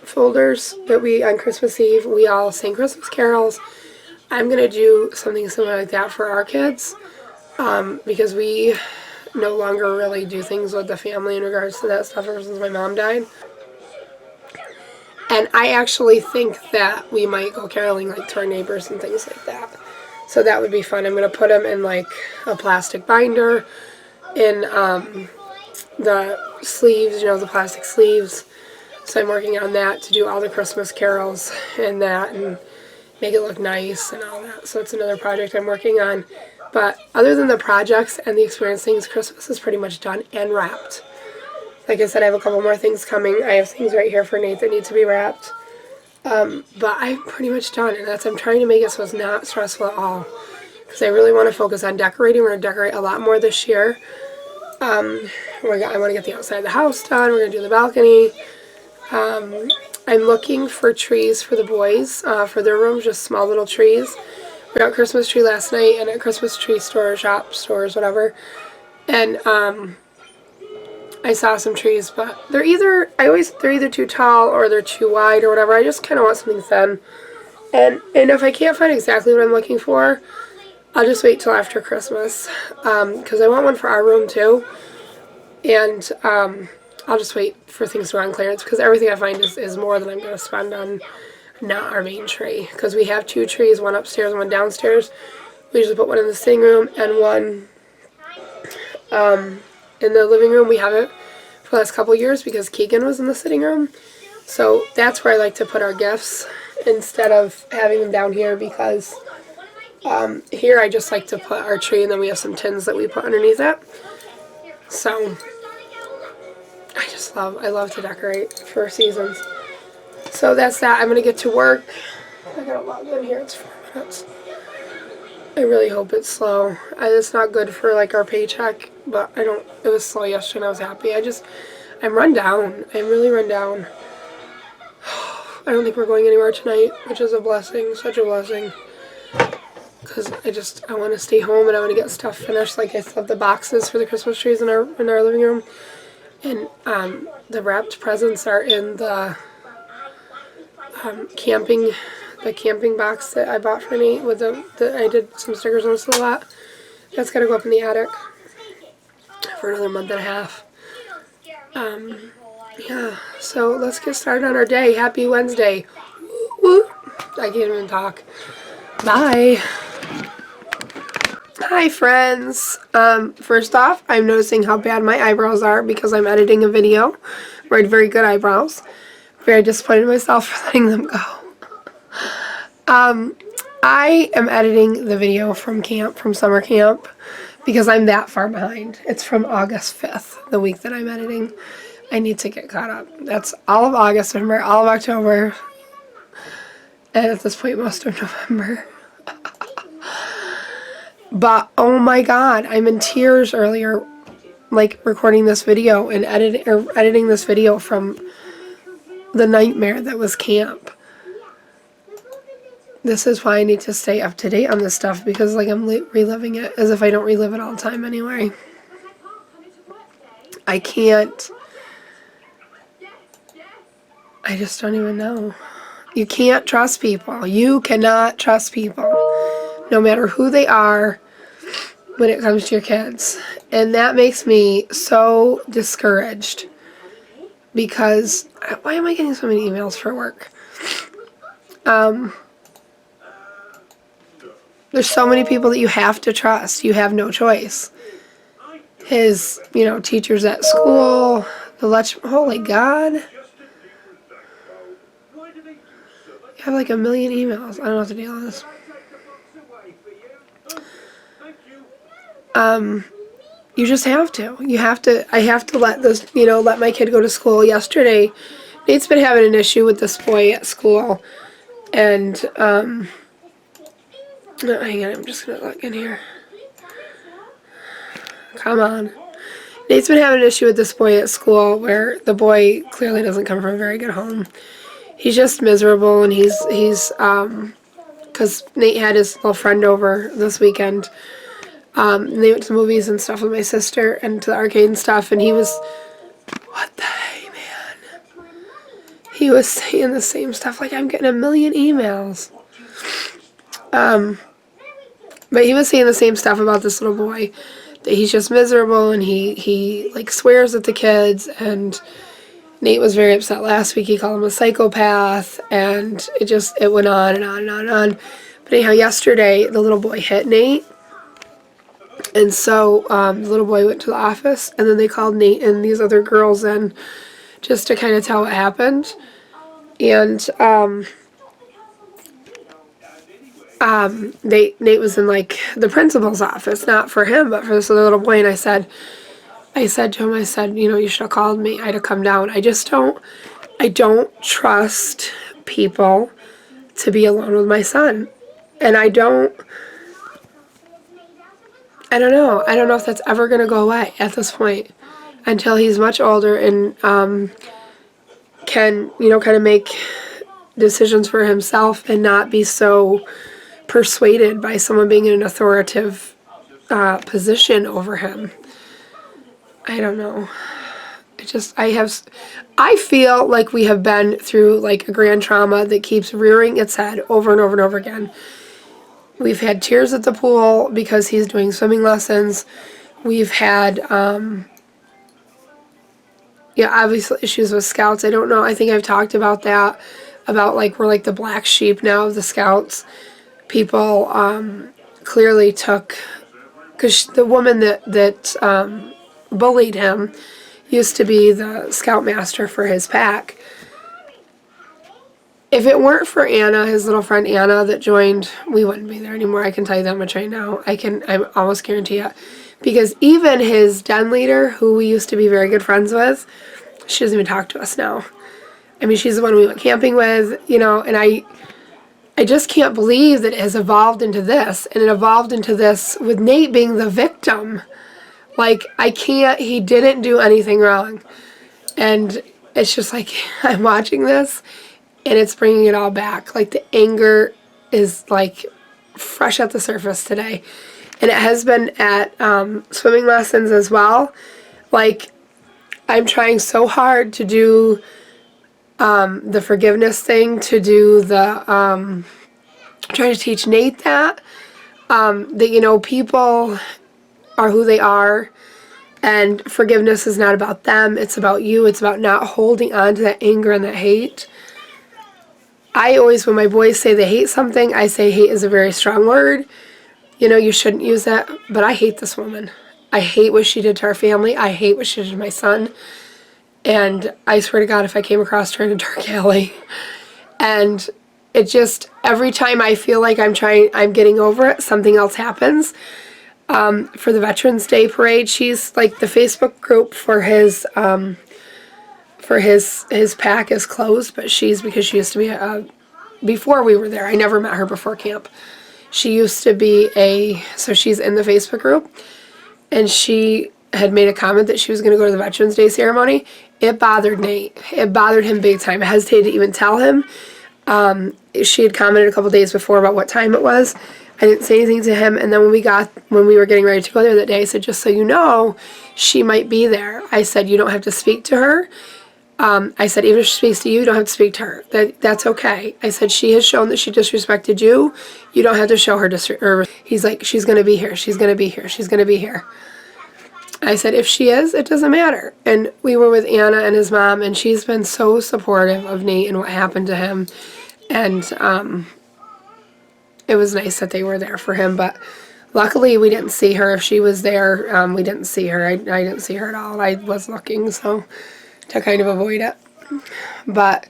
folders that on Christmas Eve, we all sang Christmas carols. I'm going to do something similar like that for our kids, because we no longer really do things with the family in regards to that stuff ever since my mom died. And I actually think that we might go caroling like to our neighbors and things like that. So that would be fun. I'm going to put them in like a plastic binder in the sleeves, you know, the plastic sleeves. So I'm working on that to do all the Christmas carols and that and make it look nice and all that. So it's another project I'm working on. But other than the projects and the experience things, Christmas is pretty much done and wrapped. Like I said, I have a couple more things coming. I have things right here for Nate that need to be wrapped. But I'm pretty much done, and I'm trying to make it so it's not stressful at all. Because I really want to focus on decorating. We're going to decorate a lot more this year. I want to get the outside of the house done. We're going to do the balcony. I'm looking for trees for the boys, for their rooms, just small little trees. We got a Christmas tree last night and a Christmas tree stores, whatever. And I saw some trees, but they're either too tall or they're too wide or whatever. I just kind of want something thin. And if I can't find exactly what I'm looking for, I'll just wait till after Christmas. Because I want one for our room too. And I'll just wait for things to go on clearance, because everything I find is more than I'm going to spend on not our main tree. Because we have 2 trees, one upstairs and one downstairs. We usually put one in the sitting room and one in the living room. We have it for the last couple years because Keegan was in the sitting room. So that's where I like to put our gifts instead of having them down here, because here I just like to put our tree, and then we have some tins that we put underneath it. So I love to decorate for seasons. So that's that. I'm going to get to work. I gotta log in here. It's 4 minutes. I really hope it's slow. It's not good for like our paycheck, but it was slow yesterday and I was happy. I'm run down. I'm really run down. I don't think we're going anywhere tonight, which is a blessing, such a blessing. Because I want to stay home and I want to get stuff finished. Like I still have the boxes for the Christmas trees in our living room. And the wrapped presents are in the camping box that I bought for Nate with I did some stickers on this a lot. That's got to go up in the attic for another month and a half. Yeah, so let's get started on our day. Happy Wednesday. Woo. I can't even talk. Bye. Hi friends. First off, I'm noticing how bad my eyebrows are because I'm editing a video where I had very good eyebrows. Very disappointed in myself for letting them go. I am editing the video from summer camp, because I'm that far behind. It's from August 5th, the week that I'm editing. I need to get caught up. That's all of August, September, all of October, and at this point, most of November. But, oh my god, I'm in tears earlier, like, recording this video and editing this video from the nightmare that was camp. This is why I need to stay up to date on this stuff, because like I'm reliving it as if I don't relive it all the time anyway. I can't. I just don't even know. You can't trust people. You cannot trust people, no matter who they are, when it comes to your kids. And that makes me so discouraged, because why am I getting so many emails for work? There's so many people that you have to trust. You have no choice. His, teachers at school, holy God. You have like 1 million emails. I don't know what to deal with this. You just have to. I have to let my kid go to school. Yesterday, Nate's been having an issue with this boy at school. And, no, hang on, I'm just going to log in here. Come on. Nate's been having an issue with this boy at school, where the boy clearly doesn't come from a very good home. He's just miserable, and he's because Nate had his little friend over this weekend. And they went to the movies and stuff with my sister and to the arcade and stuff, and he was, what the hey, man? He was saying the same stuff, like I'm getting 1 million emails. But he was saying the same stuff about this little boy, that he's just miserable, and he like swears at the kids, and Nate was very upset last week. He called him a psychopath, and it went on and on and on and on. But anyhow, yesterday, the little boy hit Nate. And so the little boy went to the office, and then they called Nate and these other girls in just to kind of tell what happened. And Nate was in like the principal's office, not for him, but for this other little boy. And I said to him, you know, you should have called me. I'd have come down. I don't trust people to be alone with my son. And I don't know. I don't know if that's ever going to go away at this point until he's much older and can, you know, kind of make decisions for himself and not be so persuaded by someone being in an authoritative position over him. I don't know. I feel like we have been through like a grand trauma that keeps rearing its head over and over and over again. We've had tears at the pool because he's doing swimming lessons. We've had, obviously issues with scouts. I don't know. I think I've talked about that, about like we're like the black sheep now of the scouts. People clearly took, because the woman that bullied him used to be the scoutmaster for his pack. If it weren't for Anna, his little friend Anna that joined, we wouldn't be there anymore. I can tell you that much right now. I'm almost guarantee it. Because even his den leader, who we used to be very good friends with, she doesn't even talk to us now. I mean, she's the one we went camping with, you know, and I just can't believe that it has evolved into this. And it evolved into this with Nate being the victim. Like, he didn't do anything wrong. And it's just like, I'm watching this, and it's bringing it all back. Like, the anger is, like, fresh at the surface today. And it has been at swimming lessons as well. Like, I'm trying so hard to do the forgiveness thing, to do the, trying to teach Nate that, you know, people are who they are, and forgiveness is not about them, it's about you. It's about not holding on to that anger and that hate. I always, when my boys say they hate something, I say hate is a very strong word. You know, you shouldn't use that, but I hate this woman. I hate what she did to our family. I hate what she did to my son. And I swear to God, if I came across her in a dark alley, and it just, every time I feel like I'm getting over it, something else happens. For the Veterans Day parade, she's like, the Facebook group for his pack is closed, but because she used to be before we were there, I never met her before camp. She used to be so she's in the Facebook group, and she had made a comment that she was going to go to the Veterans Day ceremony. It bothered Nate. It bothered him big time. I hesitated to even tell him. She had commented a couple days before about what time it was. I didn't say anything to him, and then when we were getting ready to go there that day, I said, just so you know, she might be there. I said, you don't have to speak to her. I said, even if she speaks to you, you don't have to speak to her. That's okay. I said, she has shown that she disrespected you. You don't have to show her He's like, she's going to be here. She's going to be here. She's going to be here. I said, if she is, it doesn't matter. And we were with Anna and his mom, and she's been so supportive of Nate and what happened to him. And it was nice that they were there for him. But luckily, we didn't see her. If she was there, we didn't see her. I didn't see her at all. I was looking, so to kind of avoid it. But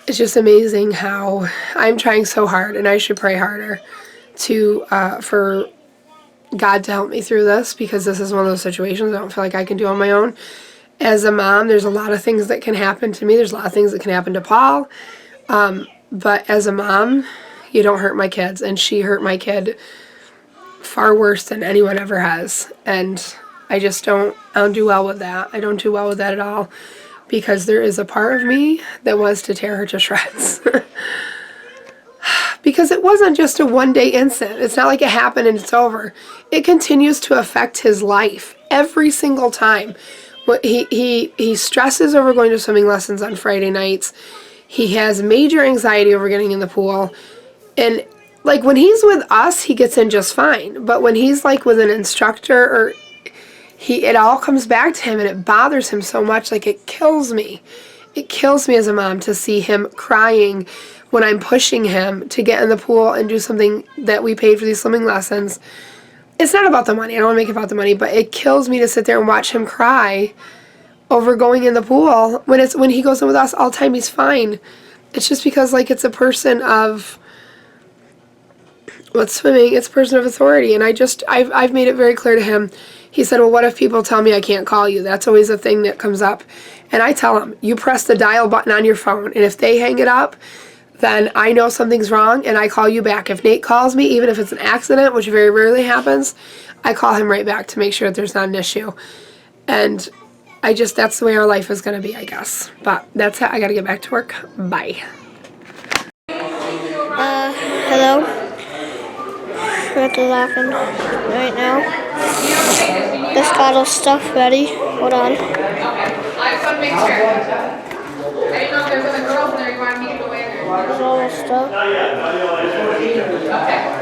it's just amazing how I'm trying so hard, and I should pray harder for God to help me through this, because this is one of those situations I don't feel like I can do on my own. As a mom, there's a lot of things that can happen to me. There's a lot of things that can happen to Paul. But as a mom, you don't hurt my kids, and she hurt my kid far worse than anyone ever has. And I don't do well with that. I don't do well with that at all, because there is a part of me that wants to tear her to shreds. Because it wasn't just a one-day incident. It's not like it happened and it's over. It continues to affect his life every single time. He stresses over going to swimming lessons on Friday nights. He has major anxiety over getting in the pool. And like when he's with us, he gets in just fine. But when he's like with an instructor, or it all comes back to him, and it bothers him so much. Like, it kills me. It kills me as a mom to see him crying when I'm pushing him to get in the pool and do something that we paid for these swimming lessons. It's not about the money. I don't want to make it about the money, but it kills me to sit there and watch him cry over going in the pool when he goes in with us all the time. He's fine. It's just because, like, it's a person of what's swimming. It's a person of authority, and I've made it very clear to him. He said, well, what if people tell me I can't call you? That's always a thing that comes up. And I tell him, you press the dial button on your phone, and if they hang it up, then I know something's wrong, and I call you back. If Nate calls me, even if it's an accident, which very rarely happens, I call him right back to make sure that there's not an issue. And that's the way our life is going to be, I guess. But that's it. I got to get back to work. Bye. Hello? What is happening right now? Just got all stuff ready. Hold on. I just want to make sure. I didn't know if there's other girls in there you wanted me to go in there. There's all this stuff.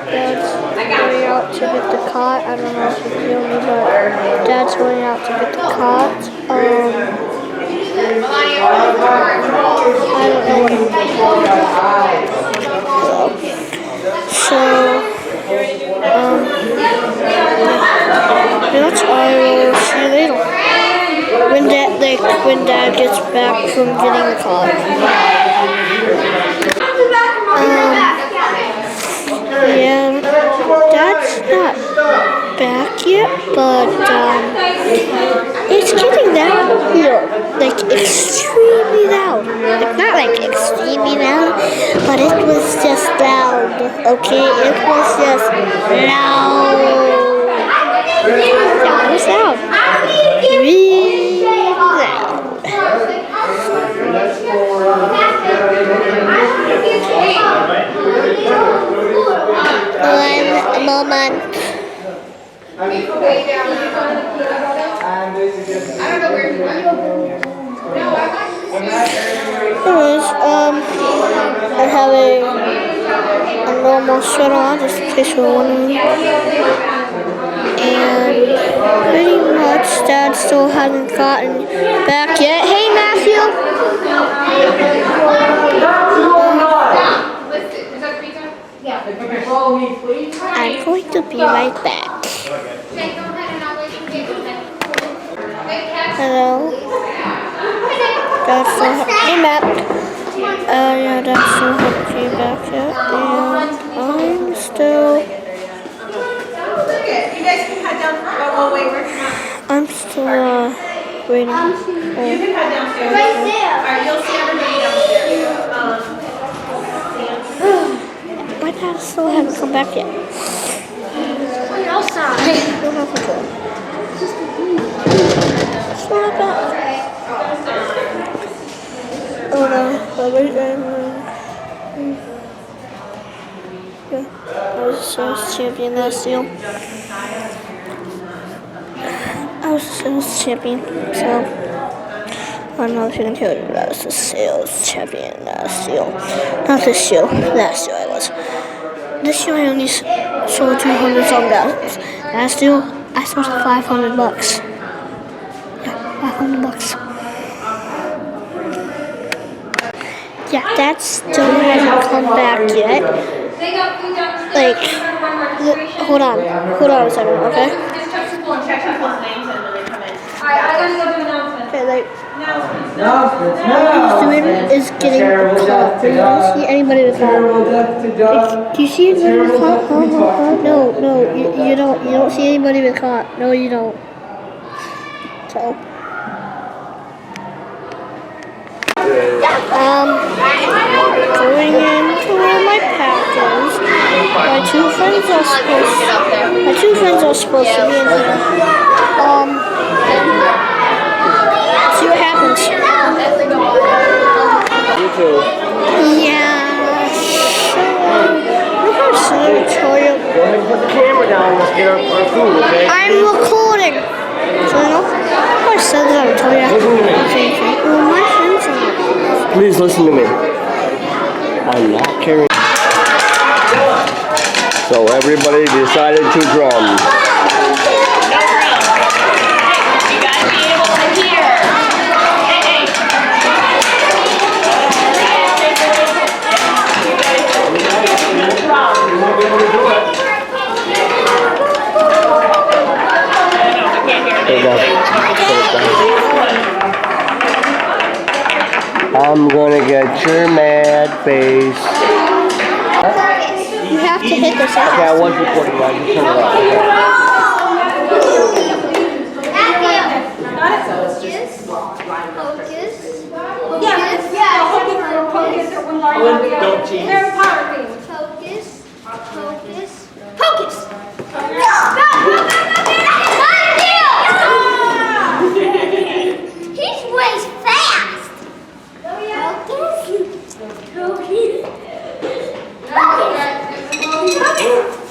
Dad's going out to get the cot. I don't know if you feel me, but Dad's going out to get the cot. I don't know what I'm doing. So, that's all I will see you later. When Dad gets back from getting the car. Yeah, Dad's not back yet, but it's getting loud here, like extremely loud. Like, not like extremely loud, but it was just loud. Okay, it was just loud. That was loud. Really loud. One moment. Anyways, I have a normal shirt on, just in case you're wondering. And pretty much Dad still hasn't gotten back yet. Hey, Matthew! I'm going to be right back. Hello? Dad still hey, Matt. Yeah, Dad still hasn't came back yet. And I'm still... I'm still waiting. You can head downstairs. Right there. Alright, you'll see everybody downstairs. My dad still hasn't come back yet. Wait, outside. Hey, don't have to go. It's not back. Oh no. Yeah, I was a sales champion last year. I was a sales champion, so I don't know if you can hear it, but I was a sales champion last year. Not this year, last year I was. This year I only sold 200 some dollars. Last year I sold $500. Yeah, $500. Yeah, Dad still hasn't come back yet. Like, hold on a second, okay? Okay, like, what he's doing is getting a caught. Do you see anybody with caught? Like, do you see anybody with caught? No, you don't see anybody with caught. No, you don't. So, going into where my pack is. My two friends are supposed to be in here. See what happens. You too. Yeah. Look how soon I tell you. Go ahead and put the camera down. Let's get our food, okay? I'm recording. So you know, I said that I would tell you. Listen to me. Okay. Well, my friends are. Please listen to me. I'm not carrying. So everybody decided to drum. I'm gonna get your mad face. You have to hit this. Okay, I was recording that. You turn it off. Don't cheat. Hocus, hocus, hocus. He's way fast. Hocus,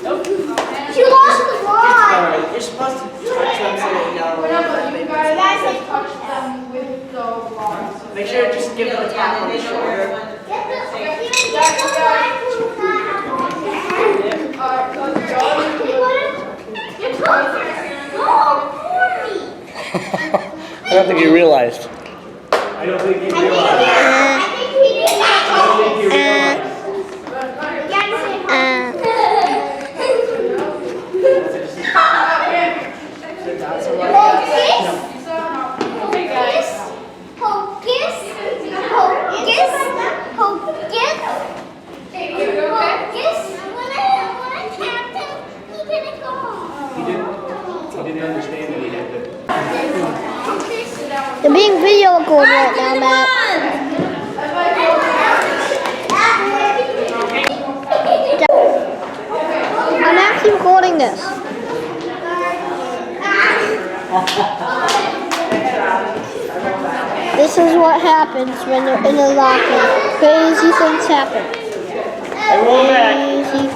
hocus, hocus. You lost the line. You're supposed to touch them so they know. Make sure to just give them a tap on the shoulder. I don't think you realized. You're being video recorded right now, Matt. I'm actually recording this. This is what happens when you're in a locker. Crazy things happen. Crazy.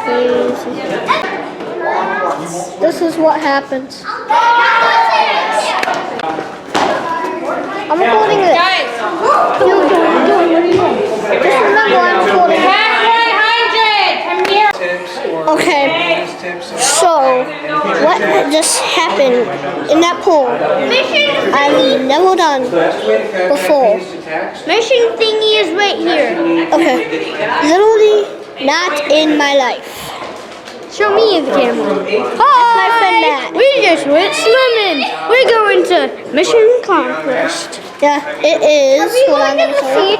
This is what happens. I'm recording this. Guys! What are you doing? Just remember I'm recording it. Halfway 100! Come here! Okay, so what just happened in that pool, I've never done before. Mission thingy is right here. Okay, literally not in my life. Show me the camera. My friend Matt. We just went swimming. We're going to mission accomplished. Yeah, it is. What I'm gonna say.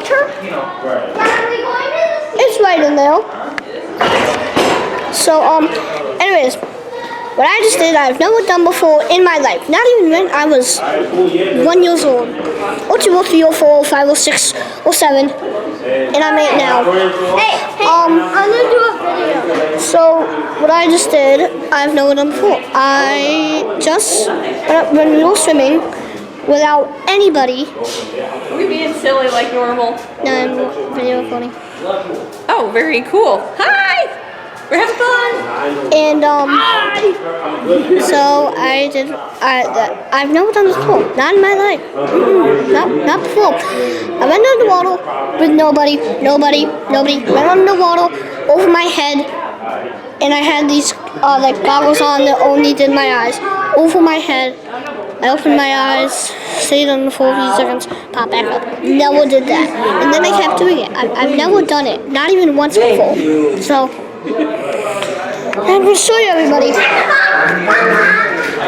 It's right in there. So, anyways, what I just did, I've never done before in my life. Not even when I was 1 year old, or 2, or 3, or 4, or 5, or 6, or 7, and I'm 8 now. I'm gonna do a video. So, what I just did, I've never done before. I just went up when we were swimming without anybody. We're being silly like normal. No, I'm video recording. Oh, very cool. Hi! We're having fun. And so I've never done this before. Not in my life. Not before. I went underwater with nobody. Went underwater over my head, and I had these like goggles on that only did my eyes. Over my head. I opened my eyes, stayed on for a few seconds, pop back up. Never did that. And then I kept doing it. I've never done it. Not even once before. So I'm going to show you everybody.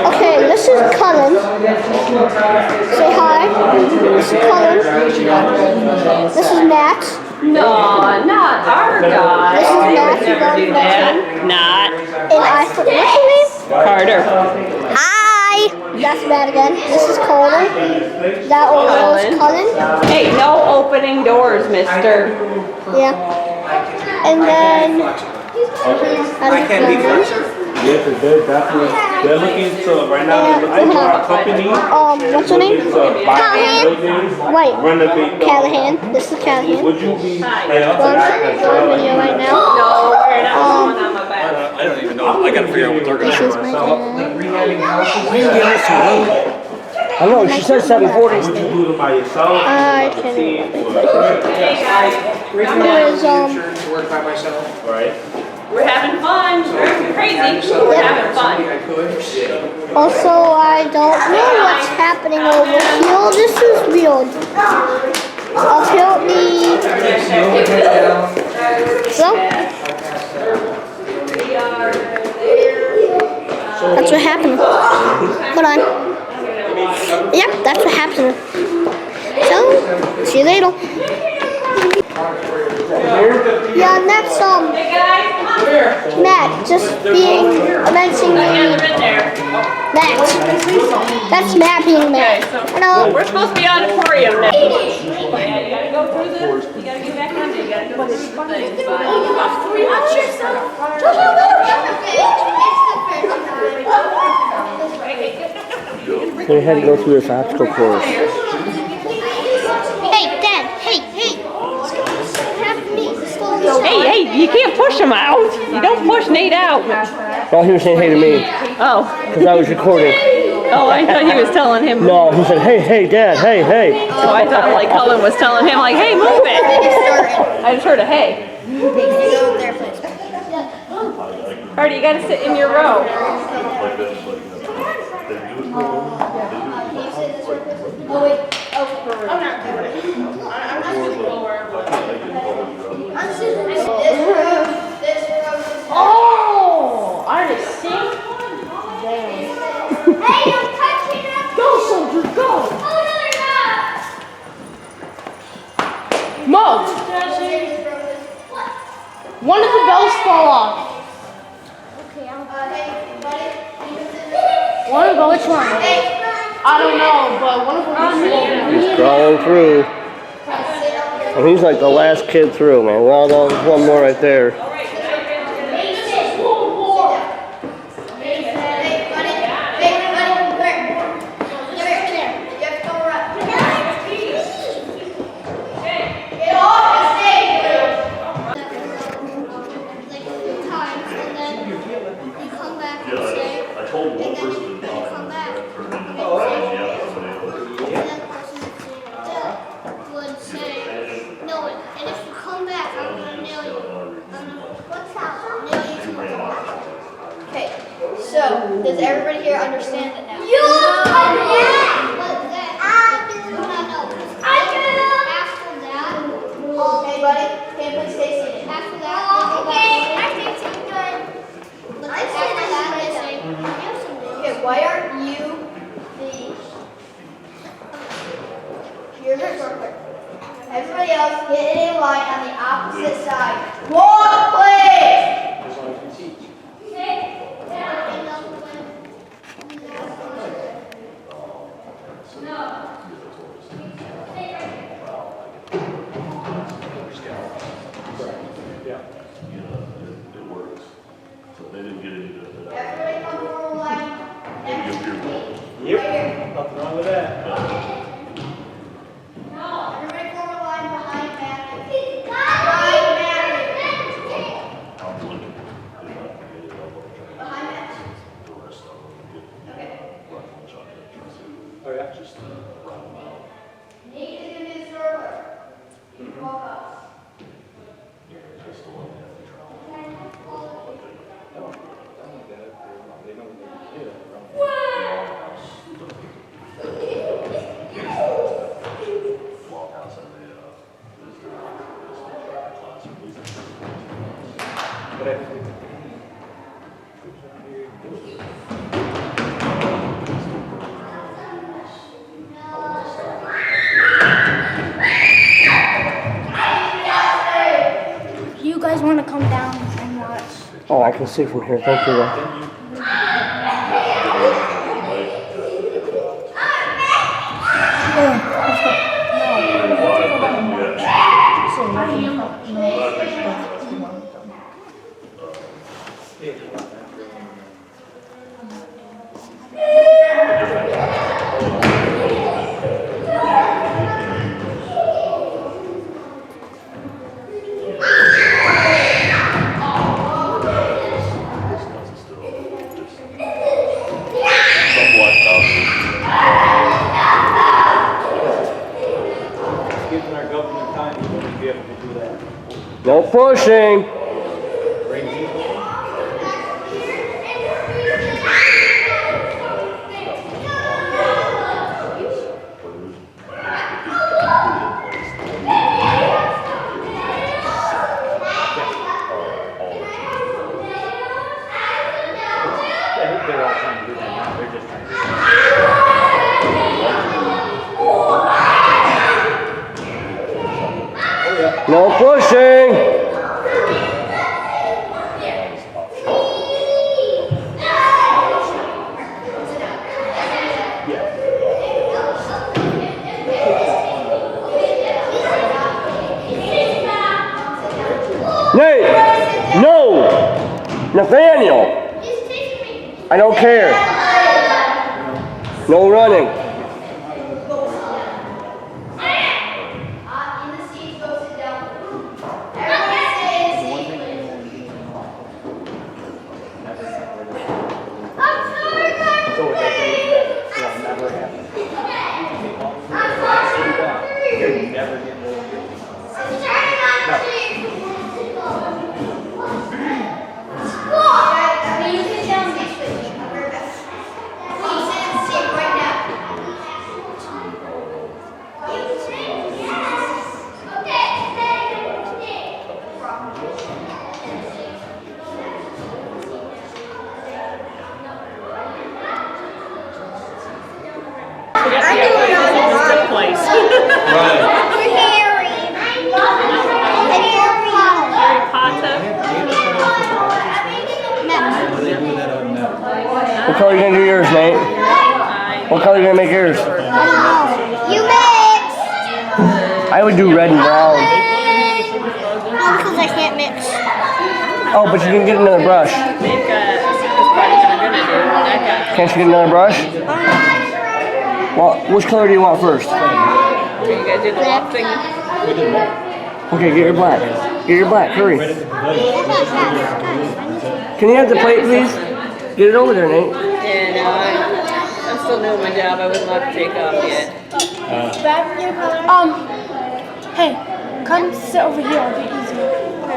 Okay, this is Cullen. Say hi. This is Cullen. This is Matt. No, not our guy. This is Matt. You already met him. Not. And what's your name? Carter. Hi. That's Matt again. This is Cullen. That was Cullen. Hey, no opening doors, mister. Yeah. And then I can't be first. Yes, they're definitely. They're looking to right now. They're looking for our company. What's your name? Callahan. Wait. Renovate. Callahan. This is Callahan. Would you be? Well, I'm showing a video right now. No, we're not going on my back. I don't even know. I gotta figure out what they're gonna This is my dad. I don't know, she said 740. Would you do them by yourself? I can't even think. Anyways, work by myself. Right. We're having fun. We're crazy. We're having fun. Also, I don't know what's happening over here. This is weird. Apparently. So. That's what happened. Hold on. Yep, that's what happened. So, see you later. Yeah, and that's Matt just being mentioning Matt. That's Matt being Matt. Hello. We're supposed to be auditorium now. Yeah, you gotta go through this. You gotta get back under. You gotta go through the things. Watch yourself. We had to go through this obstacle course. Hey, Dad. Hey. Hey, you can't push him out. You don't push Nate out. Oh, he was saying hey to me. Oh. Because I was recording. Oh, I thought he was telling him. No, he said, hey, Dad, hey. Oh, I thought like Cullen was telling him like, hey, move it. I just heard a hey. Artie, you gotta sit in your row. Oh, Artie, see? Hey, I'm touching it. Go, soldier, go. Mo. One of the bells fall off. One of them, which one? I don't know, but one of them is He's crawling through. And he's like the last kid through, man. Well, there's one more right there. So, does everybody here understand it now? Okay, buddy. Can you please stay seated? After that, okay, why aren't you here's our shortcut. Everybody else get in a line on the opposite side. Walk, please! Everybody come forward line next to me. Yep, nothing wrong with that. Everybody form a line behind Matthew. Behind Matthew. Behind Matthew. Okay. Oh, yeah? Nate is going to be the stroller. Walk up. You guys want to come down and watch? Oh, I can see from here. Thank you. No pushing. They're all trying to do that now. They're just trying to No pushing. Nate! No! Nathaniel! I don't care. No running. What color are you gonna do yours, Nate? What color are you gonna make yours? You mix. I would do red and brown. No, because I can't mix. Oh, but you can get another brush. Can't you get another brush? Well, which color do you want first? Okay, get your black. Get your black, hurry. Can you have the plate, please? Get it over there, Nate. Yeah, no, I'm still new at my job. I wouldn't let to take off yet. Hey, come sit over here. It'll be easier.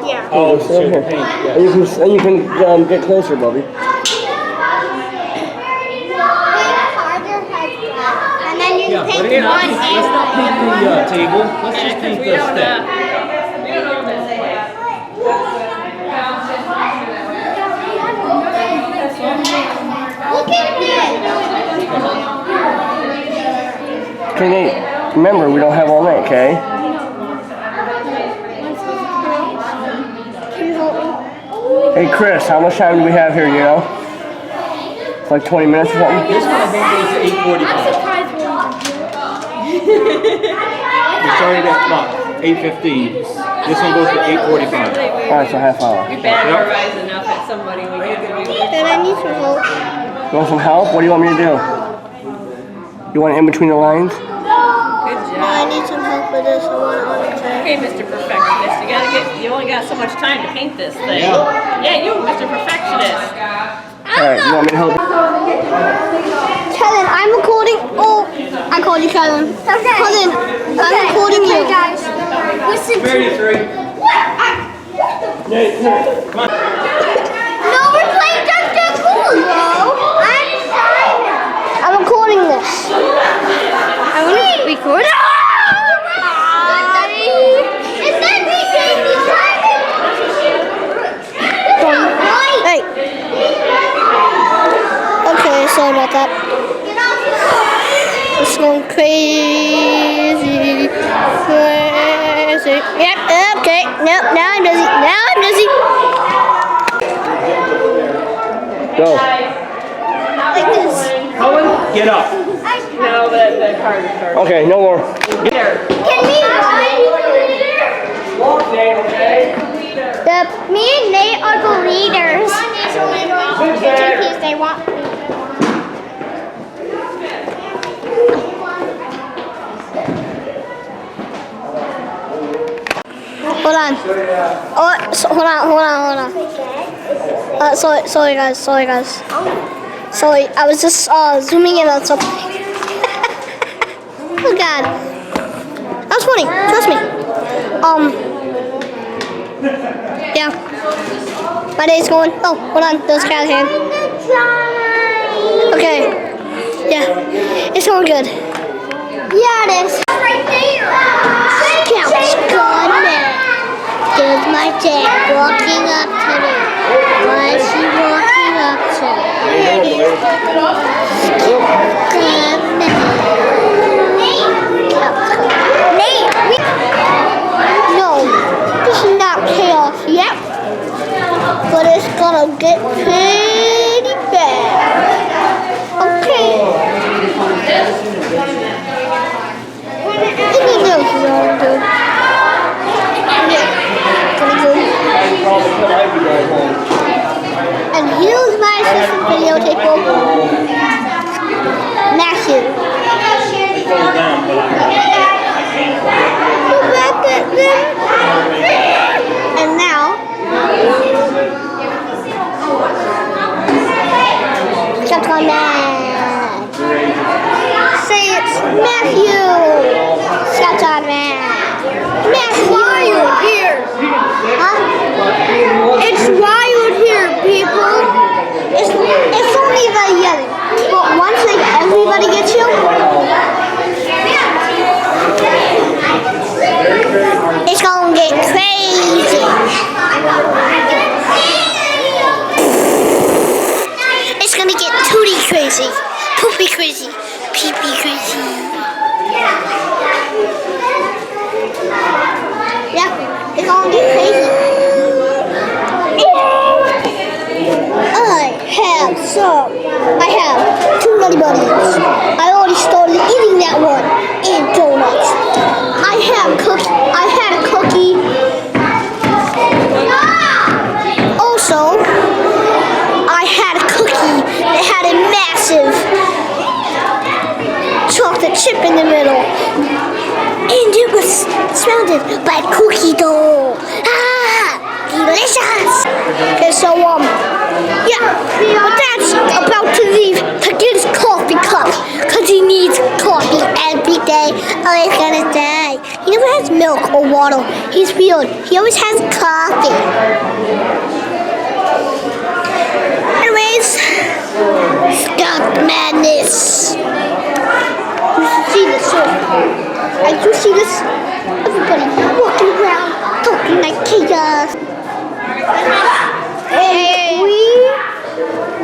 Yeah. Oh, sit here. And you can get closer, Bubby. And then you Yeah, take but here, one let's not paint the table. Let's just paint the step. Look at this. Okay, Nate, remember, we don't have all night, okay? Hey, Chris, how much time do we have here, you know? It's like 20 minutes or something? This one I think goes to 8:45. We started at 8:15. This one goes to 8:45. Alright, so half hour. We bad enough at somebody we get to be with. Then I need some help. You want some help? What do you want me to do? You want it in between the lines? Good No, I job. need some help with this. I want it on the tray. Okay, Mr. Perfectionist, you only got so much time to paint this thing. Yeah, you, Mr. Perfectionist. Alright, you want me to help? Kellen, I'm recording. Oh, I called you Kellen. Okay. Kellen, I'm recording you. Guys, listen to me. No, we're playing Duck Duck Goose. No, I'm recording this. I want to record. And then we can Hey. Okay, sorry about that. It's going crazy. Crazy. Yep, okay. Nope, now I'm busy. Now I'm busy. Go. Like this. Get up. No, that card is hard. Okay, no more. Can we Walk, Nate, okay? Me and Nate are the leaders. Because they want me. Hold on. Oh, so, hold on. Sorry guys. Sorry, I was just zooming in on something. Oh God. That was funny. Trust me. Yeah. My day's going. Oh, hold on. There's a cat here. Okay. Yeah. It's going good. Yeah, it is. Right there. Scout's good man. There's my dad walking up to me. Why is he walking up to me? Good man. Nate. No. crazy. Pee-pee crazy. Yeah, it's gonna get crazy. I have two Nutty Buddies. I already started eating that one. And donuts. I had a cookie. Also, I had a cookie that had a massive chocolate chip in the middle. And it was surrounded by cookie dough. Delicious! Okay, so, yeah, but Dad's about to leave to get his coffee cup, because he needs coffee every day or he's gonna die. He never has milk or water. He's weird. He always has coffee. Anyways, Scout Madness. You should see this. I do see this. Everybody walking around talking like chaos. And we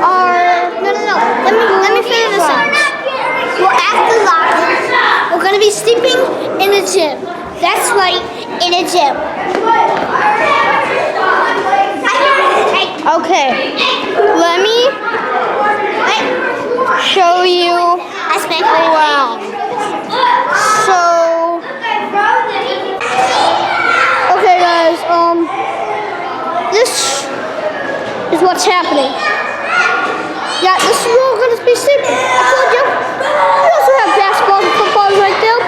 are no. Let me finish this out. We're after lock. We're gonna be sleeping in the gym. That's right, in a gym. Okay, let me show you around. So, okay guys, this is what's happening. Yeah, this is where we're gonna be sleeping. I told you. We also have basketballs and footballs right there.